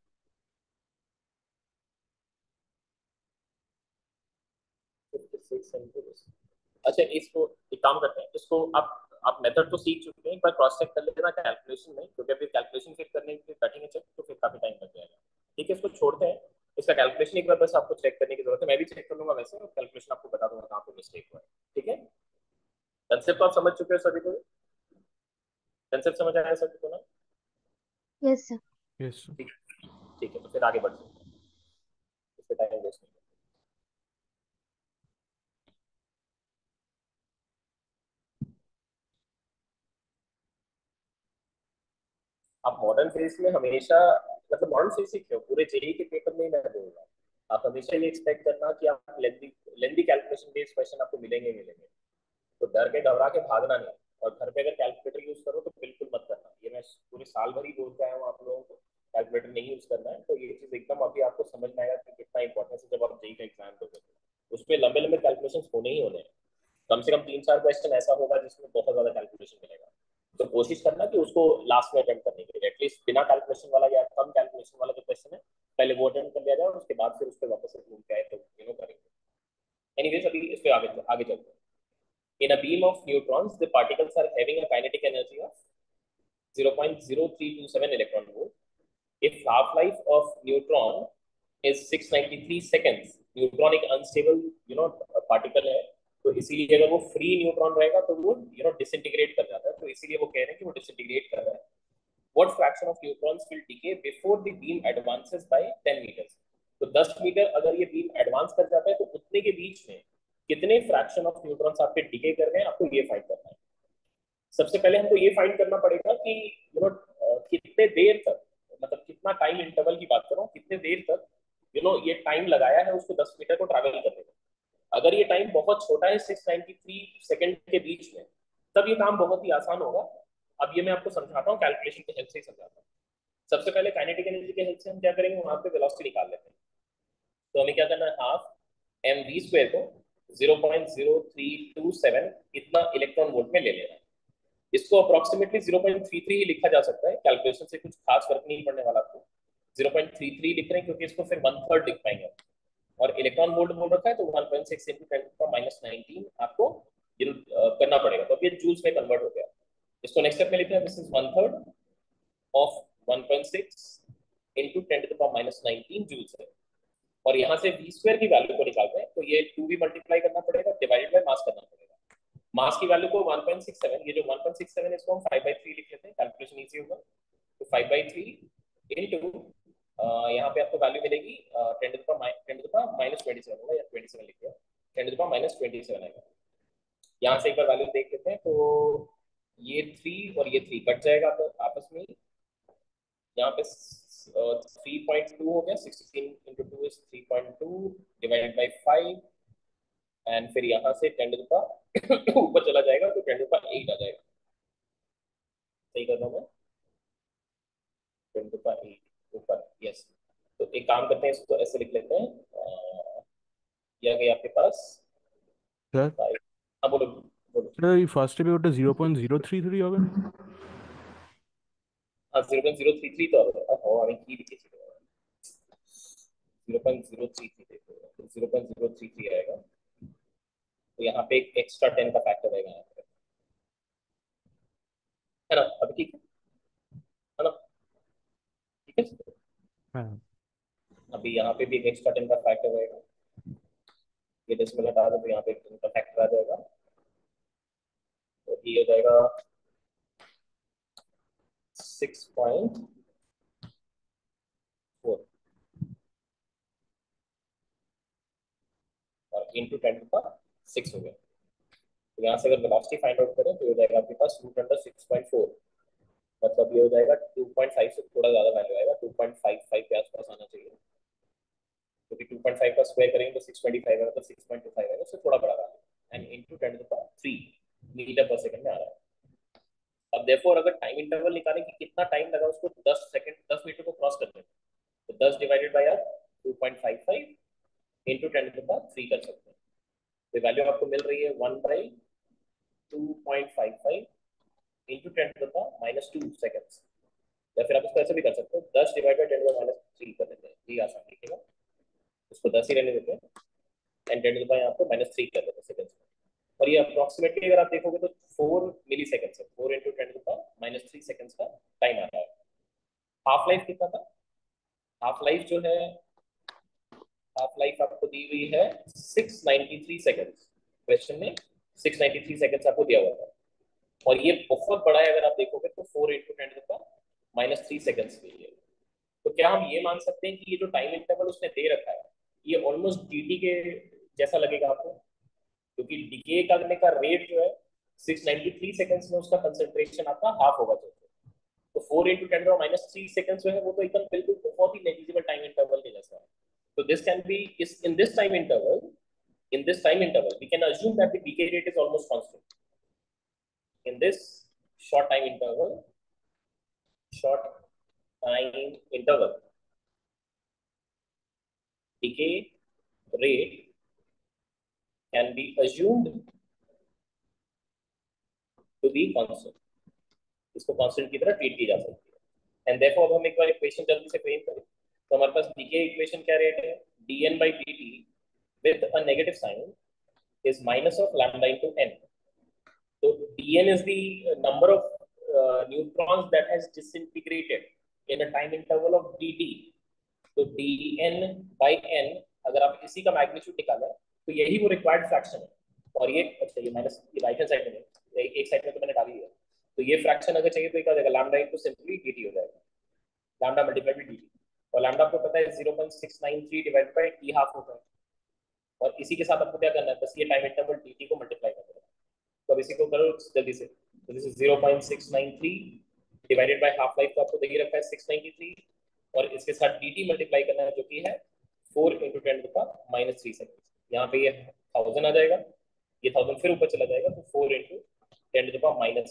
Speaker 1: 56 into this। अच्छा, इसको एक काम करते हैं, इसको आप मेथड तो सीख चुके हैं, एक बार क्रॉस चेक कर लेना कैलकुलेशन में, क्योंकि अभी कैलकुलेशन चेक करने के कटिंग चेक तो फिर काफी टाइम लग जाएगा, ठीक है। इसको छोड़ते हैं, इसका कैलकुलेशन एक बार बस आपको चेक करने की जरूरत है, मैं भी चेक कर लूंगा वैसे, और कैलकुलेशन आपको बता दूंगा कहाँ पे मिस्टेक हुआ है, ठीक है। कंसेप्ट तो आप समझ चुके हो सभी को, कंसेप्ट समझ आया सभी को ना?
Speaker 2: Yes, sir.
Speaker 3: Yes, sir.
Speaker 1: ठीक ठीक है, तो फिर आगे बढ़ते हैं, इस पे टाइम वेस्ट नहीं। आप मॉडर्न फेज में हमेशा, मतलब मॉडर्न फेज से क्यों, पूरे जेई के पेपर में ही मैं बोलूंगा, आप हमेशा ये एक्सपेक्ट करना कि आप लेंदी लेंदी कैलकुलेशन बेस्ड क्वेश्चन आपको मिलेंगे मिलेंगे, तो डर के घबरा के भागना नहीं, और घर पे अगर कैलकुलेटर यूज करो तो बिल्कुल मत करना, ये मैं पूरे साल भर ही बोलता हूँ आप लोगों को, कैलकुलेटर नहीं यूज करना है, तो ये चीज एकदम अभी आपको समझ में आएगा कि कितना इंपॉर्टेंस है जब आप जेई का एग्जाम दोगे, उसमें लंबे लंबे कैलकुलेशन होने ही होने हैं, कम से कम 3 4 क्वेश्चन ऐसा होगा जिसमें बहुत ज्यादा कैलकुलेशन मिलेगा, तो कोशिश करना कि उसको लास्ट में अटेम्प्ट करने के लिए एटलीस्ट बिना कैलकुलेशन वाला या कम कैलकुलेशन वाला जो क्वेश्चन है पहले वो अटेम्प्ट कर लिया जाए, और उसके बाद फिर उस पर वापस से घूम के आए तो करेंगे। एनीवेज अभी इस पे आगे आगे चलते हैं। In a beam of neutrons, the particles are having a kinetic energy of 0.0327 electron volt. If half-life of neutron is 693 seconds, neutron एक अनस्टेबल पार्टिकल है, तो इसीलिए अगर वो फ्री न्यूट्रॉन रहेगा तो वो डिसइंटीग्रेट कर जाता है, तो इसीलिए वो कह रहे हैं कि वो डिसइंटीग्रेट कर रहा है. What fraction of neutrons will decay before the beam advances by 10 meters? तो 10 मीटर अगर ये बीम एडवांस कर जाता है तो उतने के बीच में कितने फ्रैक्शन ऑफ न्यूट्रॉन्स आपके डिके कर रहे हैं, आपको ये फाइंड करना है. सबसे पहले हमको ये फाइंड करना पड़ेगा कि कितने देर तक, मतलब कितना टाइम इंटरवल की बात करूं, कितने देर तक ये टाइम लगाया है उसको 10 मीटर को ट्रैवल करने में. अगर ये टाइम बहुत छोटा है 693 सेकंड के बीच में, तब ये काम बहुत ही आसान होगा. अब ये मैं आपको समझाता हूँ, कैलकुलेशन की हेल्प से ही समझाता हूँ. सबसे पहले काइनेटिक एनर्जी की हेल्प से हम क्या करेंगे, वहां पे वेलोसिटी निकाल लेते हैं. तो हमें क्या करना है, हाफ एम वी स्क्वायर को 0.0327 इतना इलेक्ट्रॉन वोल्ट में ले लेना है. इसको अप्रोक्सीमेटली 0.33 ही लिखा जा सकता है, कैलकुलेशन से कुछ खास फर्क नहीं पड़ने वाला आपको. 0.33 लिख रहे हैं क्योंकि इसको फिर 1/3 लिख पाएंगे, और इलेक्ट्रॉन वोल्ट बोल रखा है तो 1.6 इंटू 10⁻19 आपको करना पड़ेगा. तो अब ये जूल्स में कन्वर्ट हो गया. इसको नेक्स्ट स्टेप में लिखते हैं, this is 1/3 of 1.6 into 10⁻19 joules है. और यहाँ से वी स्क्वायर की वैल्यू को निकालते हैं, तो ये 2 भी मल्टीप्लाई करना पड़ेगा, डिवाइडेड बाय मास करना पड़ेगा. मास की वैल्यू को 1.67, ये जो 1.67 है इसको हम 5/3 लिख लेते हैं, कैलकुलेशन इजी होगा. तो 5/3 इंटू यहाँ पे आपको वैल्यू मिलेगी 10⁻27 होगा, या 27 लिखिए, 10⁻27 आएगा. यहाँ से एक बार वैल्यू देख लेते हैं, तो ये 3 और ये 3 कट जाएगा तो आपस में. यहाँ पे 3.2 हो गया, 16 into 2 is 3.2 divided by 5, and फिर यहाँ से 10 का ऊपर चला जाएगा तो 10⁸ आ जाएगा. सही कर रहा हूँ मैं, 10⁸ ऊपर, यस. तो एक काम करते हैं, इसको ऐसे लिख लेते हैं. यह गई आपके पास
Speaker 3: सर.
Speaker 1: हाँ बोलो बोलो.
Speaker 3: सर फर्स्ट पे ওটা 0.033 হবে.
Speaker 1: हाँ 0.033 तो আমি কি লিখেছি 0.033 देखो, 0.033 आएगा. तो यहाँ पे एक एक्स्ट्रा 10 का फैक्टर आएगा यहाँ पे, है ना. अभी ठीक है ना, ठीक है.
Speaker 3: हाँ.
Speaker 1: अभी यहाँ पे भी एक एक्स्ट्रा 10 का फैक्टर आएगा. ये डेसिमल हटा दो तो यहाँ पे एक 10 का फैक्टर आ जाएगा. तो ये हो जाएगा 6.4 और इंटू 10⁶ हो गया. तो यहाँ से अगर वेलोसिटी फाइंड आउट करें तो हो जाएगा आपके पास √6.4, मतलब ये हो जाएगा 2.5 से थोड़ा ज्यादा वैल्यू आएगा, 2.55 के आसपास आना चाहिए. क्योंकि 2.5 का स्क्वायर करेंगे तो 625 आएगा, तो 6.25 आएगा, उससे थोड़ा बड़ा वैल्यू, एंड इंटू 10⁻³ मीटर पर सेकंड में आ रहा है. अब देखो अगर टाइम इंटरवल निकालें कि कितना टाइम लगा उसको 10 मीटर को क्रॉस करने में, तो 10 डिवाइडेड बाय 2.55 इंटू 10⁻³ कर सकते हैं. तो वैल्यू आपको मिल रही है 1/2.55 इंटू 10⁻² सेकेंड्स. या फिर आप इसको ऐसे भी कर सकते हो, 10 डिवाइड बाई 10⁻³ कर देते हैं, ये आसान लिखेगा. इसको 10 ही रहने देते हैं, एंड 10 आपको -3 कर देते हैं सेकेंड्स में. और ये अप्रोक्सीमेटली अगर आप देखोगे तो 4 मिली सेकेंड्स है, 4 इंटू 10⁻³ सेकेंड्स का टाइम आ रहा है. हाफ लाइफ कितना था, हाफ लाइफ जो है, हाफ लाइफ आपको दी हुई है 693 सेकेंड्स. क्वेश्चन में 693 सेकेंड्स आपको दिया हुआ था, और ये बहुत बड़ा है. अगर आप देखोगे तो 4 इंटू 10⁻³ सेकेंड्स के लिए. तो क्या हम ये मान सकते हैं कि ये जो टाइम इंटरवल उसने दे रखा है ये ऑलमोस्ट dt के जैसा लगेगा आपको, क्योंकि डिके करने का रेट जो है 693 सेकेंड्स में उसका कंसंट्रेशन आपका हाफ होगा. तो 4 इंटू 10⁻³ सेकेंड्स जो है वो तो एकदम बिल्कुल बहुत ही नेग्लिजिबल टाइम इंटरवल के जैसा है. तो this can be in this time interval, we can assume that the decay rate is almost constant. In this short time interval, decay rate can be assumed to be constant. इसको constant की तरह treat की जा सकती है. And therefore अब हम एक बार इक्वेशन जल्दी से फ्रेम करें, तो हमारे पास डीके इक्वेशन क्या रेट है, dn by dt with a negative sign is minus of lambda into n. तो dn is the number of neutrons that has disintegrated in a time interval of dt. तो dn by n अगर आप इसी का magnitude निकालें तो यही वो रिक्वायर्ड फ्रैक्शन है। और ये अच्छा ये माइनस राइट हैंड साइड में एक साइड में तो मैंने डाल ही दिया। तो ये फ्रैक्शन अगर चाहिए तो क्या हो जाएगा, लैम्डा इनटू सिंपली dt हो जाएगा, लैम्डा मल्टीप्लाई बाय dt। और लैम्डा आपको पता है 0.693 डिवाइड बाय t हाफ होता है। और इसी के साथ आपको क्या करना है, बस ये टाइम इंटरवल dt को मल्टीप्लाई करना है। तो अब इसी को करो जल्दी से। तो this is 0.693 divided by half life, तो आपको देखिए रखा है 693, और इसके साथ dt मल्टीप्लाई करना है जो कि है 4 × 10⁻³ सेकंड। यहाँ पे ये 1000 आ जाएगा, ये 1000 फिर ऊपर चला जाएगा, तो 4 × 10⁻⁶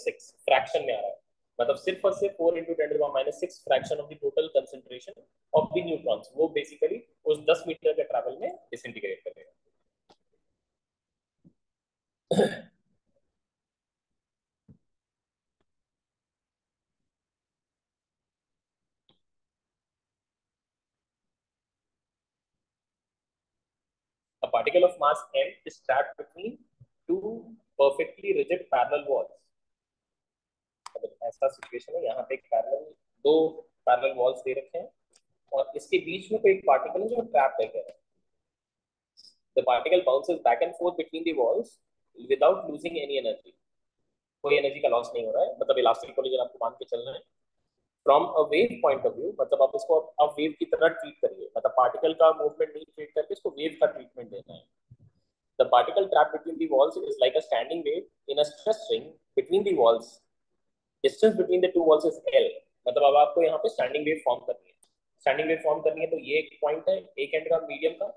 Speaker 1: फ्रैक्शन में आ रहा है। मतलब सिर्फ और सिर्फ 4 × 10⁻⁶ fraction of the total concentration of the neutrons, वो बेसिकली उस 10 मीटर के ट्रैवल में डिसइंटीग्रेट करेगा। A particle of mass m is trapped between two perfectly rigid parallel walls. अगर ऐसा सिचुएशन है, यहाँ पे एक पैरेलल, दो पैरेलल वॉल्स दे रखे हैं और इसके बीच में कोई एक पार्टिकल है जो ट्रैप है। The particle bounces back and forth between the walls without losing any energy. कोई एनर्जी का लॉस नहीं हो रहा है, मतलब इलास्टिक कोलिजन आपको मान के चल रहे हैं। From a wave point of view, मतलब आप इसको आप वेव की तरह ट्रीट करिए, मतलब पार्टिकल का मूवमेंट नहीं ट्रीट करके इसको वेव का ट्रीटमेंट देना है। The particle trapped between the walls is like a standing wave in a stress ring between the walls. Distance between the two walls is L. मतलब अब आपको यहाँ पे स्टैंडिंग वेव फॉर्म करनी है। स्टैंडिंग वेव फॉर्म करनी है तो ये एक पॉइंट है, एक एंड का मीडियम का,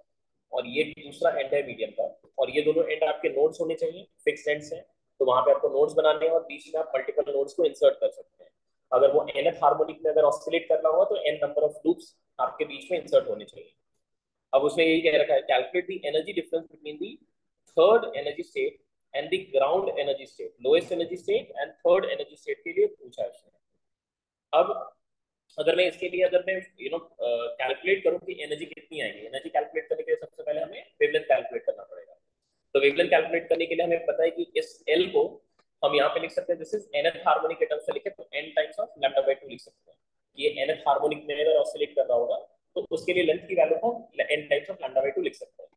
Speaker 1: और ये दूसरा एंड है मीडियम का, और ये दोनों एंड आपके नोड्स होने चाहिए, फिक्स एंड्स हैं। तो वहां पे आपको नोड्स बनाने हैं और बीच में आप मल्टीपल नोड्स को इंसर्ट कर सकते हैं। अगर वो nth हार्मोनिक में अगर ऑसिलेट कर रहा होगा तो n नंबर ऑफ लूप्स आपके बीच में इंसर्ट होने चाहिए। अब उसमें यही कह रखा है, calculate the energy difference between the third energy state and the ground energy state, lowest energy state and third energy state के लिए पूछा है उसने। अब अगर मैं इसके लिए अगर मैं कैलकुलेट करूं कि एनर्जी कितनी आएगी, एनर्जी कैलकुलेट करने के लिए सबसे पहले हमें वेवलेंथ कैलकुलेट करना पड़ेगा। तो वेवलेंथ कैलकुलेट करने के लिए हमें पता है कि इस एल को हम यहाँ पे लिख सकते हैं, दिस इज nth हार्मोनिक के टर्म्स से लिखे तो n टाइम्स ऑफ λ/2 लिख सकते हैं। ये nth हार्मोनिक में अगर ऑसिलेट कर रहा होगा तो उसके लिए लेंथ की वैल्यू को n टाइम्स ऑफ λ/2 लिख सकते हैं।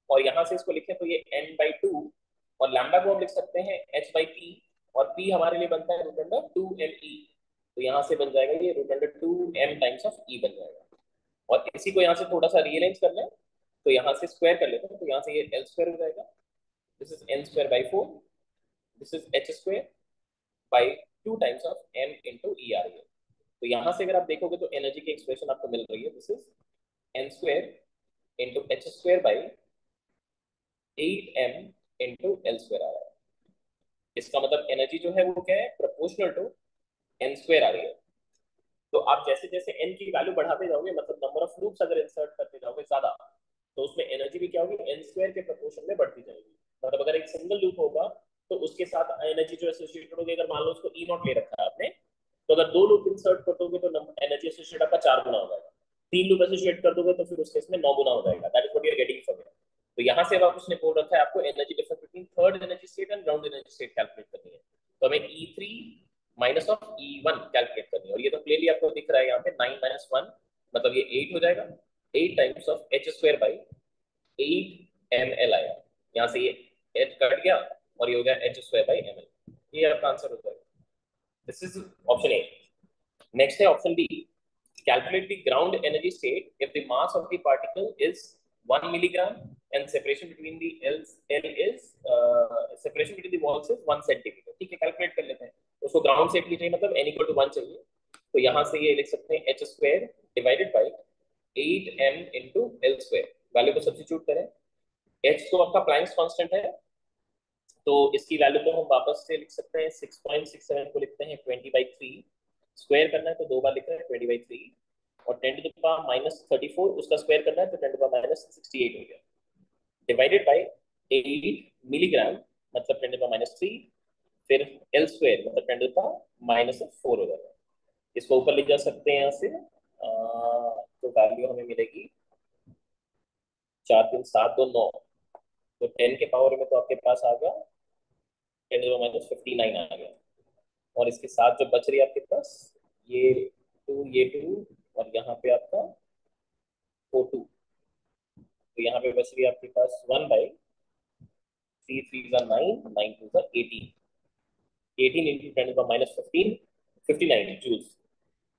Speaker 1: और यहाँ से इसको लिखें तो ये n/2, और लैम्डा को हम लिख सकते हैं h/p, और p हमारे लिए बनता है √2me। तो यहाँ से बन जाएगा ये √2m टाइम्स ऑफ e बन जाएगा। और इसी को यहाँ से थोड़ा सा रीअरेंज कर लें तो यहाँ से स्क्वायर कर लेते हैं, तो यहाँ से ये l² हो जाएगा, this is n²/4, this is h²/2 times of m into e आ रही है। तो यहाँ से अगर आप देखोगे तो एनर्जी की एक्सप्रेशन आपको मिल रही है, this is n² into h²/8m into l² आ रहा है। इसका मतलब एनर्जी जो है वो क्या है, प्रोपोर्शनल टू n² आ रही है। तो आप जैसे जैसे n की वैल्यू बढ़ाते जाओगे, मतलब नंबर ऑफ लूप्स अगर इंसर्ट करते जाओगे ज्यादा, तो उसमें एनर्जी भी क्या होगी, n² के प्रोपोर्शन में बढ़ती जाएगी। मतलब अगर एक सिंगल लूप होगा तो उसके साथ एनर्जी जो एसोसिएटेड होगी, अगर मान लो उसको E0 ले रखा है आपने, तो अगर 2 लूप इंसर्ट कर दोगे तो एनर्जी एसोसिएटेड आपका 4 गुना हो जाएगा। 3 लूप एसोसिएट कर दोगे तो फिर उस केस में 9 गुना हो जाएगा। That is what you are getting from here. तो यहाँ से अब उसने बोल रखा है आपको energy difference between third energy state and ground energy state calculate करनी है। तो हमें E3 minus of E1 calculate करनी है, और ये तो क्लियरली आपको दिख रहा है यहाँ पे 9 - 1, मतलब ये 8 हो जाएगा। 8 टाइम्स ऑफ h²/8 ml आया, यहाँ से ये h कट गया और ये हो गया h²/ml। ये आपका आंसर हो जाएगा। This is option A. Next है option B, calculate the ground energy state if the mass of the particle is 1 milligram and separation between the separation between the walls is 1 centimeter। ठीक है, calculate कर लेते हैं। उसको ground state चाहिए, मतलब n = 1 चाहिए। तो यहाँ से ये लिख सकते हैं h²/8m into l²। वैल्यू को सब्स्टिट्यूट करें, h तो आपका प्लैंक्स कांस्टेंट है, तो इसकी वैल्यू को हम वापस से लिख सकते हैं, 6.67 को लिखते हैं 20/3। स्क्वायर करना है तो 2 बार लिख रहे हैं 20/3, और 10⁻34 उसका स्क्वायर करना है तो 10⁻68 हो गया, डिवाइडेड बाय 8 मिलीग्राम मतलब 10⁻3, फिर l² मतलब 10⁻4 हो जाएगा। इसको ऊपर ले जा सकते हैं यहाँ से, तो वैल्यू हमें मिलेगी 4 3 7 2 9। तो 10 के पावर में तो आपके पास आ गया 10⁻59 आ गया। और इसके साथ जो बच रही है आपके पास ये 2, ये 2, और यहाँ पे आपका O2। तो यहाँ पे बच रही है आपके पास 1/3 3 9 9 2 18। 18 इंटू 10⁻15 59 जूल्स।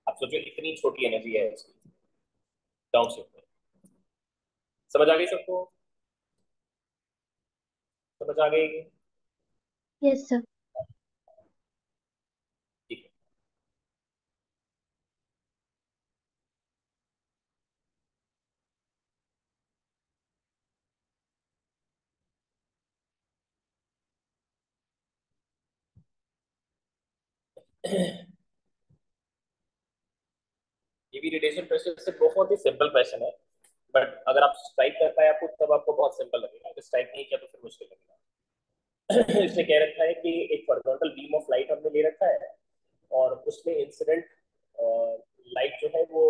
Speaker 1: आप सोचो इतनी छोटी एनर्जी है इसकी डाउन शिफ्ट में। समझ आ गई सबको? समझ आ गई?
Speaker 2: Yes, sir.
Speaker 1: ठीक है। ये भी रेडिएशन प्रेशर से बहुत ही सिंपल क्वेश्चन है, बट अगर आप स्ट्राइक कर पाए आपको तब आपको बहुत सिंपल लगेगा, अगर स्ट्राइक नहीं किया तो फिर मुश्किल लगेगा। इसने कह रखा है कि एक हॉरिजॉन्टल बीम ऑफ लाइट हमने ले रखा है और उसमें इंसिडेंट लाइट जो है वो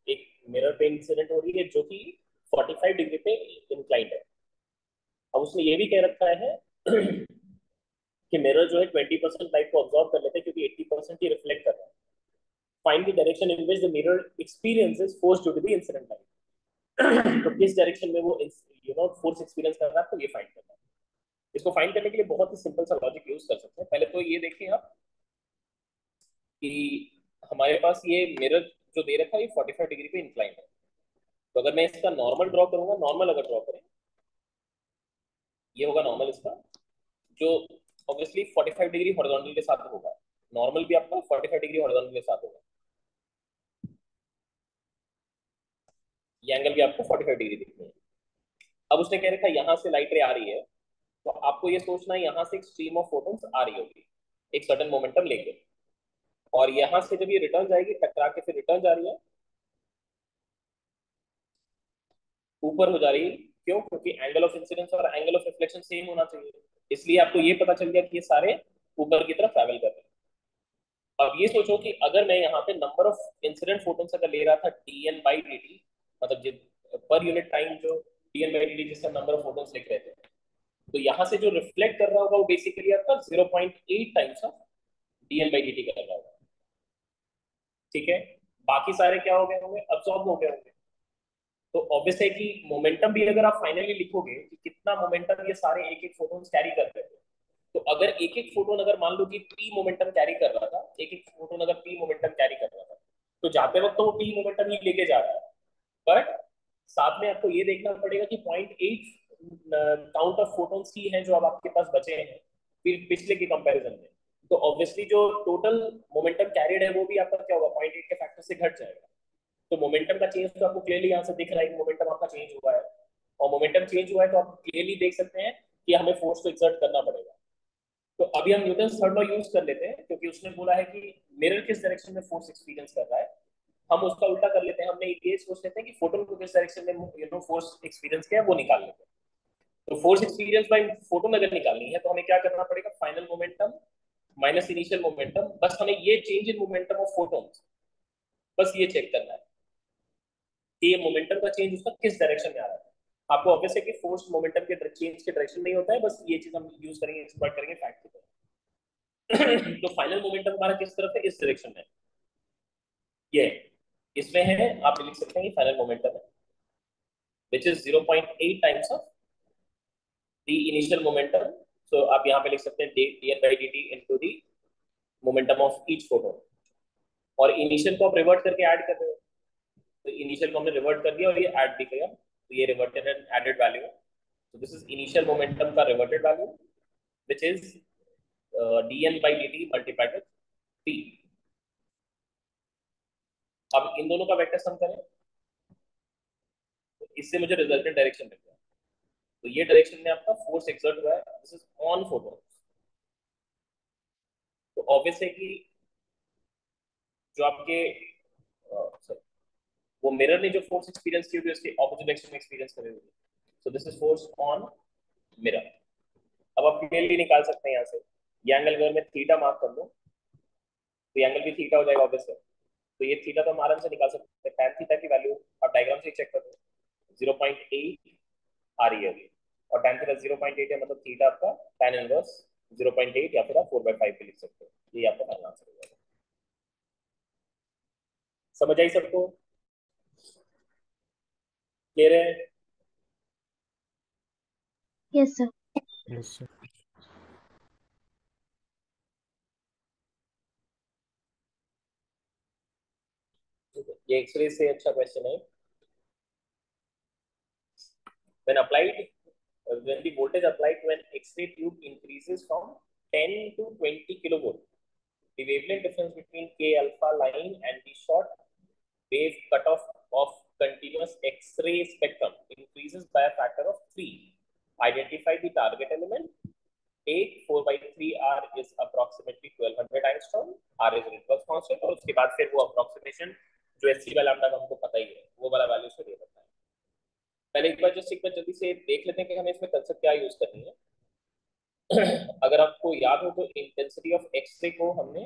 Speaker 1: एक मिरर पे इंसिडेंट हो रही है जो कि 45 डिग्री पे इंक्लाइंड है। अब उसने ये भी कह रखा है कि मिरर जो है 20% लाइट को ऑब्जॉर्व कर लेते हैं क्योंकि 80% ही रिफ्लेक्ट कर रहा है। Find the direction in which the mirror experiences force due to the incident light. तो किस डायरेक्शन में वो फोर्स एक्सपीरियंस कर रहा है, तो ये फाइंड करना है। इसको फाइंड करने के लिए बहुत ही सिंपल सा लॉजिक यूज कर सकते हैं। पहले तो ये देखिए आप कि हमारे पास ये मिरर जो दे रखा है ये 45 डिग्री पे इंक्लाइन है। तो अगर मैं इसका नॉर्मल ड्रॉ करूंगा, नॉर्मल अगर ड्रॉ करें, ये होगा नॉर्मल इसका, जो ऑब्वियसली 45 डिग्री हॉरिजॉन्टल के साथ होगा। नॉर्मल भी आपका 45 डिग्री हॉरिजॉन्टल के साथ होगा। ये एंगल भी आपको 45 डिग्री दिखनी है। अब उसने कह रखा है यहाँ से लाइट रे आ रही है, तो आपको ये सोचना है यहाँ से एक स्ट्रीम ऑफ फोटॉन्स आ रही होगी एक सर्टेन मोमेंटम लेके, और यहाँ से जब ये रिटर्न जाएगी टकरा के फिर रिटर्न जा रही है, ऊपर हो जा रही है। क्यों? क्योंकि एंगल ऑफ इंसिडेंस और एंगल ऑफ रिफ्लेक्शन सेम होना चाहिए, इसलिए आपको ये पता चल गया कि ये सारे ऊपर की तरफ ट्रैवल कर रहे हैं। अब ये सोचो कि अगर मैं यहाँ पे नंबर ऑफ इंसिडेंट फोटॉन्स अगर ले रहा था dn/dt, मतलब पर यूनिट टाइम जो dn/dt जिसका नंबर ऑफ फोटॉन्स लिख रहे थे, तो यहाँ से जो रिफ्लेक्ट कर रहा होगा वो बेसिकली आपका 0.8 टाइम्स ऑफ dn/dt कर रहा होगा। ठीक है, बाकी सारे क्या हो गए होंगे? अब्सॉर्ब हो गए होंगे। तो ऑब्वियस है कि मोमेंटम भी अगर आप फाइनली लिखोगे कि कितना मोमेंटम ये सारे एक एक फोटोन्स कैरी कर रहे थे, तो अगर एक एक फोटोन अगर मान लो कि p मोमेंटम कैरी कर रहा था, एक एक फोटोन अगर p मोमेंटम कैरी कर रहा था, तो जाते वक्त तो वो p मोमेंटम ही लेके जा रहा है, बट साथ में आपको ये देखना पड़ेगा कि 0.8 काउंट ऑफ फोटोन्स ही हैं जो अब आपके पास बचे हैं फिर पिछले के कंपैरिजन में। तो ऑब्वियसली जो टोटल मोमेंटम कैरिड है वो भी आपका क्या होगा, 0.8 के फैक्टर से घट जाएगा। तो मोमेंटम का चेंज तो आपको क्लियरली यहाँ से दिख रहा है कि मोमेंटम आपका चेंज हुआ है, और मोमेंटम चेंज हुआ है तो आप क्लियरली देख सकते हैं कि हमें फोर्स को एक्सर्ट करना पड़ेगा। तो अभी हम न्यूटन थर्ड लॉ यूज कर लेते हैं, क्योंकि उसने बोला है कि मिरर किस डायरेक्शन में फोर्स एक्सपीरियंस कर रहा है। हम उसका उल्टा कर लेते हैं, हमने ये सोच लेते हैं कि फोटोन को किस डायरेक्शन में फोर्स एक्सपीरियंस किया है वो निकाल लेते हैं। तो फोर्स एक्सपीरियंस बाय फोटोन अगर निकालनी है तो हमें क्या करना पड़ेगा, final momentum minus initial momentum, बस हमें ये change in momentum of photons बस ये चेक करना है कि ये मोमेंटम का चेंज उसका किस डायरेक्शन में आ रहा है। आपको ऑब्वियस है कि फोर्स मोमेंटम के चेंज के डायरेक्शन नहीं होता है, बस ये चीज हम यूज करेंगे, एक्सप्लॉइट करेंगे फैक्ट की तरह। तो फाइनल मोमेंटम हमारा किस तरफ है, इस डायरेक्शन में, ये इसमें है। आप लिख सकते हैं कि फाइनल मोमेंटम है which is 0.8 times of the initial momentum. So आप यहाँ पे लिख सकते हैं dn/dt into the momentum of each photon, और इनिशियल को आप रिवर्ट करके ऐड कर रहे हो, तो इनिशियल को हमने रिवर्ट कर दिया और ये ऐड भी किया, तो ये रिवर्टेड एंड एडेड वैल्यू है। So this is initial momentum का reverted value, which is dn/dt multiplied with p। अब इन दोनों का वेक्टर सम करें तो इससे मुझे रिजल्टेंट डायरेक्शन मिल गया। तो ये डायरेक्शन में आपका फोर्स एक्सर्ट हुआ है, दिस इज ऑन फोटो। तो ऑब्वियस है कि जो आपके sorry, वो मिरर ने जो फोर्स एक्सपीरियंस की होगी उसके ऑपोजिट डायरेक्शन में एक्सपीरियंस करे होगी। सो this is force on mirror. अब आप क्लियरली निकाल सकते हैं यहाँ से, ये एंगल अगर मैं थीटा मार्क कर लूँ तो ये एंगल भी थीटा हो जाएगा ऑब्वियस है। तो ये थीटा तो हम आराम से निकाल सकते हैं, tan थीटा की वैल्यू आप डायग्राम से चेक कर लो, 0.8 आ रही है अभी, और tan थीटा 0.8 है, मतलब थीटा आपका tan इनवर्स 0.8 या फिर आप 4/5 भी लिख सकते हो। ये आपका फाइनल आंसर हो जाएगा। समझ आई सबको? क्लियर है?
Speaker 2: Yes, sir.
Speaker 3: Yes sir.
Speaker 1: ये एक्सरे से अच्छा क्वेश्चन है। when applied when the voltage applied to an X-ray tube increases from 10 to 20 kilovolt, the wavelength difference between K alpha line and the short wave cutoff of continuous X-ray spectrum increases by a factor of 3. Identify the target element. Take 4 by 3 R is approximately 1200 angstrom. R is Rydberg constant और उसके बाद फिर वो approximation जो SC by lambda का हमको पता ही है वो वाला वैल्यू से दे देता है। पहले एक बार जस्ट एक बार जल्दी से देख लेते हैं कि हमें इसमें कंसेप्ट क्या यूज करनी है। अगर आपको याद हो तो इंटेंसिटी ऑफ एक्सरे को हमने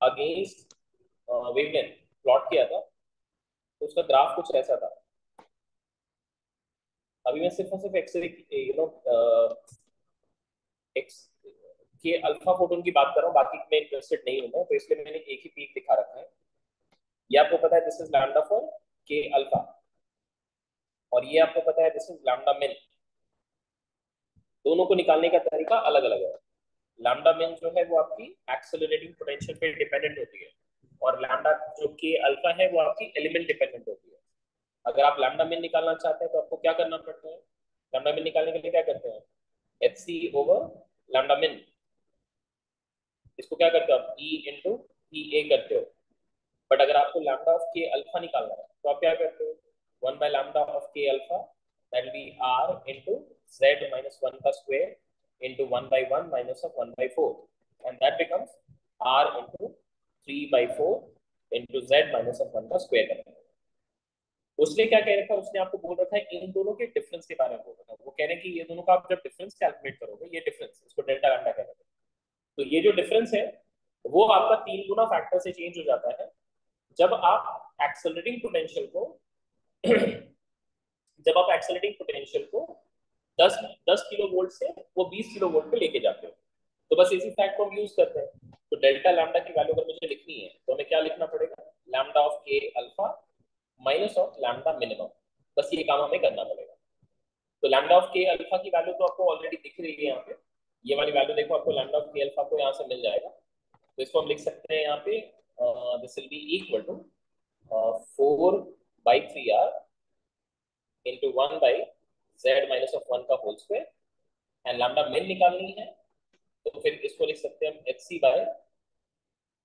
Speaker 1: अगेंस्ट वेवलेंथ प्लॉट किया था, तो उसका ग्राफ कुछ ऐसा था। अभी मैं सिर्फ और सिर्फ एक्सरे एक्स के अल्फा फोटोन की बात कर रहा हूँ, बाकी में इंटरेस्टेड नहीं हूँ मैं, तो इसलिए मैंने एक ही पीक दिखा रखा है। ये आपको पता है दिस इज लैम्डा फॉर के अल्फा, और ये आपको पता है दिस इज लैम्डा मिन। दोनों को निकालने का तरीका अलग अलग है। लैम्डा मिन जो है वो आपकी एक्सेलरेटिंग पोटेंशियल पे डिपेंडेंट होती है, और लैम्डा जो के अल्फा है वो आपकी एलिमेंट डिपेंडेंट होती है। अगर आप लैम्डा मिन निकालना चाहते हैं तो आपको क्या करना पड़ता है? लैम्डा मिन निकालने के लिए क्या करते हैं? एच सी ओवर लैम्डा मिन। इसको क्या करते हो आप? ई इंटू ई ए करते हो। बट अगर आपको लैम्डा ऑफ के अल्फा निकालना है तो आप क्या करते हो? 1 by lambda of k alpha, that will be r into z minus 1 का square into 1 by 1 minus of 1 by 4, and that becomes r into 3 by 4 into z minus of 1 का square करना है। उसने क्या कह रखा है? उसने आपको बोल रखा है इन दोनों के डिफरेंस के बारे में बोल रखा है। वो कह रहे हैं कि ये दोनों का आप जब डिफरेंस कैलकुलेट करोगे, ये डिफरेंस इसको डेल्टा लैम्डा कहते हैं, तो ये जो डिफरेंस है वो आपका 3 गुना फैक्टर से चेंज हो जाता है जब आप एक्सेलरेटिंग पोटेंशियल को जब आप एक्सेलरेटिंग पोटेंशियल को 10 किलो वोल्ट से वो 20 किलो वोल्ट पे लेके जाते हो। तो बस इसी फैक्ट को हम यूज करते हैं। तो डेल्टा लैम्डा की वैल्यू अगर मुझे लिखनी है तो हमें क्या लिखना पड़ेगा? लैम्डा ऑफ के alpha minus of lambda minimum. बस ये काम हमें करना पड़ेगा। तो लैम्डा ऑफ के अल्फा की वैल्यू तो आपको ऑलरेडी दिख रही है यहाँ पे। ये वाली वैल्यू देखो, आपको लैम्डा ऑफ के अल्फा को यहाँ से मिल जाएगा। तो इसको हम लिख सकते हैं यहाँ पे this will be equal to 4/3r into 1 by z minus of 1 का होल स्क्वायर। एंड लैम्डा मिन निकालनी है तो फिर इसको लिख सकते हैं हम H C by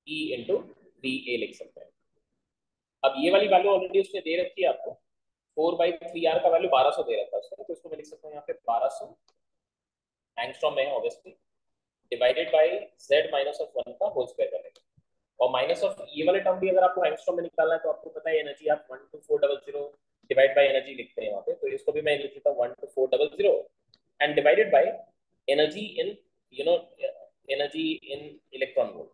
Speaker 1: E into D A लिख सकते हैं। अब ये वाली वैल्यू ऑलरेडी उसने दे रखी है आपको। 4/3r का वैल्यू 1200 दे रखा है उसने, तो इसको मैं लिख सकता हूँ यहाँ पे 1200 एंगस्ट्रॉम में है obviously, divided by z minus of 1 का होल स्क्वायर करने का। और माइनस ऑफ ये वाले टर्म भी अगर आपको एंगस्ट्रॉम में निकालना है तो आपको पता है एनर्जी आप 12400 डिवाइड बाय एनर्जी लिखते हैं यहाँ पे, तो इसको भी मैं लिख देता हूँ 12400 and divided by energy in energy in electron volt.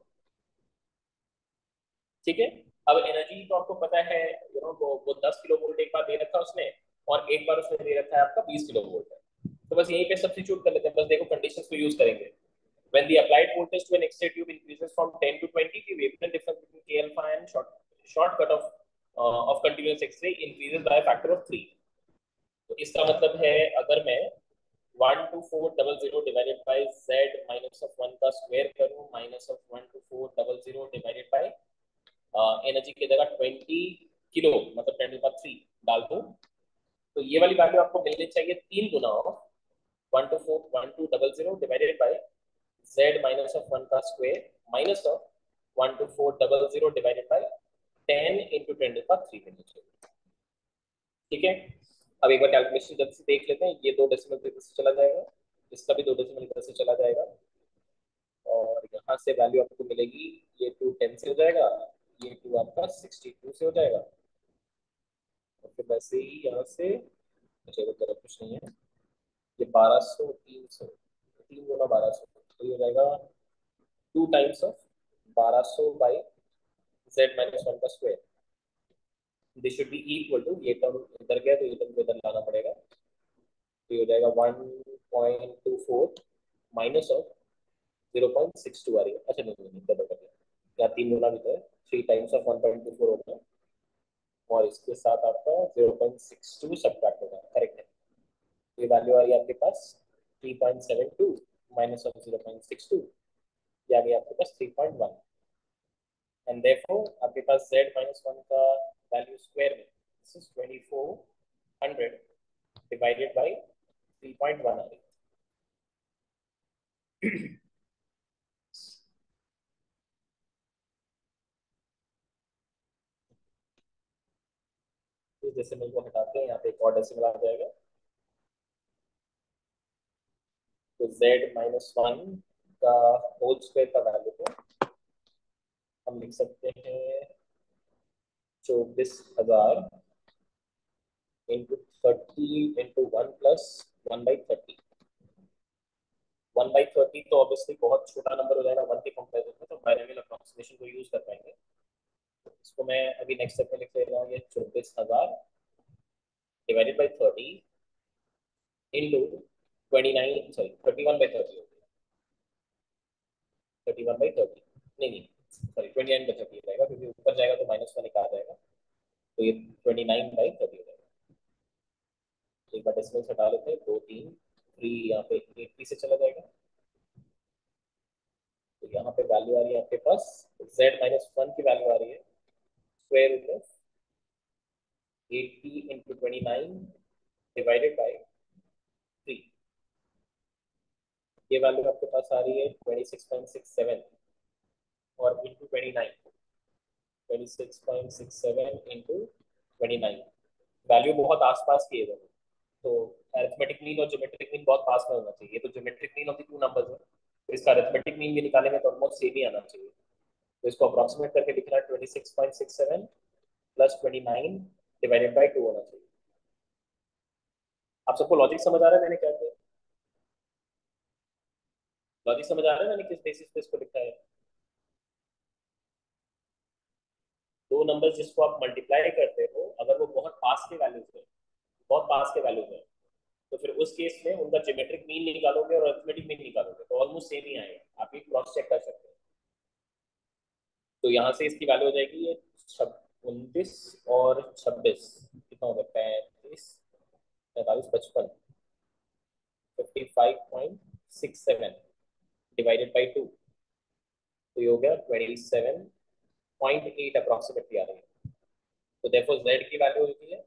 Speaker 1: ठीक है। अब एनर्जी तो आपको पता है वो 10 किलो वोल्ट एक बार दे रखा है उसने, और एक बार उसने दे रखा है आपका 20 किलो वोल्ट है। तो बस यहीं पे सब्स्टिट्यूट कर लेते हैं। बस देखो कंडीशंस को यूज करेंगे। When the applied voltage to an X-ray tube increases from 10 to 20, the wavelength difference between K alpha and short cut of continuous X-ray increases by a factor of 3. तो इसका मतलब है अगर मैं 12400 divided by z minus of 1 का square करूं minus of 12400 divided by energy की जगह 20 किलो मतलब 10⁻³ डाल दूं, तो ये वाली वैल्यू आपको मिलनी चाहिए 3 गुना of 12400 divided by z minus of 1 का square minus of 12400 divided by 10 into 10⁻³ मिलनी चाहिए। ठीक है। अब एक बार कैलकुलेशन जल्दी से देख लेते हैं। ये 2 डेसिमल इधर से चला जाएगा, इसका भी 2 डेसिमल इधर से चला जाएगा, और यहाँ से वैल्यू आपको मिलेगी ये 2 10 से हो जाएगा, ये 2 आपका 62 से हो जाएगा, और फिर वैसे ही यहाँ से अच्छा इधर कुछ नहीं है, ये 1200 300 3 गुना 1200 तो ये हो जाएगा 2 times of 1200 by z minus 1 का square. This should be equal to, ये टर्म इधर गया तो ये टर्म इधर लाना पड़ेगा, तो ये हो जाएगा 1.24 माइनस ऑफ 0.62 आ रही है। अच्छा नहीं नहीं नहीं, गलत कर दिया, यहाँ 3 गुना भी तो है, 3 टाइम्स ऑफ 1.24 होगा और इसके साथ आपका 0.62 सब्ट्रैक्ट होगा, करेक्ट है। ये वैल्यू आ रही है आपके पास 3.72 माइनस ऑफ 0.62, ये आ गया आपके पास 3.1 एंड देयरफॉर आपके पास z माइनस 1 का वैल्यू स्क्वायर में दिस इज 2400 डिवाइडेड बाय 3.1 आ रही है। इस डेसिमल को हटाते हैं, यहाँ पे एक और डेसिमल आ जाएगा, तो z माइनस 1 का होल स्क्वायर का वैल्यू को हम लिख सकते हैं 24,000 इंटू 30 इंटू 1 प्लस 1/30। 1/30 तो ऑब्वियसली बहुत छोटा नंबर हो जाएगा 1 के कंपेरिजन में, तो बाइनोमियल अप्रोक्सीमेशन को यूज कर पाएंगे। तो इसको मैं अभी नेक्स्ट स्टेप में लिख ले रहा हूँ, ये 24,000 डिवाइडेड बाई 30 इंटू 29, सॉरी 31/30 हो गया, 31/30 नहीं नहीं सॉरी 29/30 हो जाएगा, क्योंकि ऊपर जाएगा तो -1 एक आ जाएगा, तो ये 29/30 हो जाएगा। एक बार डेसिमल हटा लेते हैं, 2 3 3 यहाँ पे 80 से चला जाएगा, तो यहाँ पे वैल्यू आ रही है आपके पास z माइनस 1 की वैल्यू आ रही है square root of 80 into 29 divided by 3। ये वैल्यू आपके पास आ रही है 26.67 और इंटू 29, 26.67 इंटू 29, वैल्यू बहुत आसपास की है दोनों, तो अरिथमेटिक मीन और ज्योमेट्रिक मीन बहुत पास में होना चाहिए। तो geometric mean of the two numbers है, तो इसका अरिथमेटिक मीन भी निकालेंगे तो ऑलमोस्ट सेम ही आना चाहिए। तो इसको अप्रोक्सीमेट करके लिखना है 26.67 प्लस 29 डिवाइडेड बाई 2 होना चाहिए। आप सबको लॉजिक समझ आ रहा है मैंने क्या किया? लॉजिक समझ आ रहा है मैंने किस बेसिस पे इसको लिखा है? दो नंबर जिसको आप मल्टीप्लाई करते हो, अगर वो बहुत पास के वैल्यूज है, बहुत पास के वैल्यूज है, तो फिर उस केस में उनका ज्योमेट्रिक मीन निकालोगे और अरिथमेटिक मीन निकालोगे तो ऑलमोस्ट सेम ही आएगा। आप ये क्रॉस चेक कर सकते हो। तो यहाँ से इसकी वैल्यू हो जाएगी ये 29 और 26 कितना होगा, 35 45 55 55.67 डिवाइडेड बाई 2, तो ये हो गया 27.8 अप्रोक्सीमेटली आ रही है। तो देखो z की वैल्यू होती है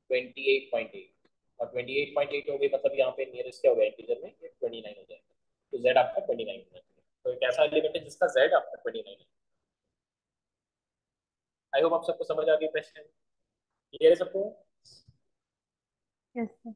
Speaker 1: 28.8 और 28.8 हो गई, मतलब यहाँ पे नियरेस्ट क्या हो गया इंटीजर में, ये 29 हो जाएगा। तो z आपका 29 होना चाहिए। तो एक ऐसा एलिमेंट है जिसका z आपका 29 है। आई होप आप सबको समझ आ गई क्वेश्चन, क्लियर है सबको?
Speaker 2: Yes, sir.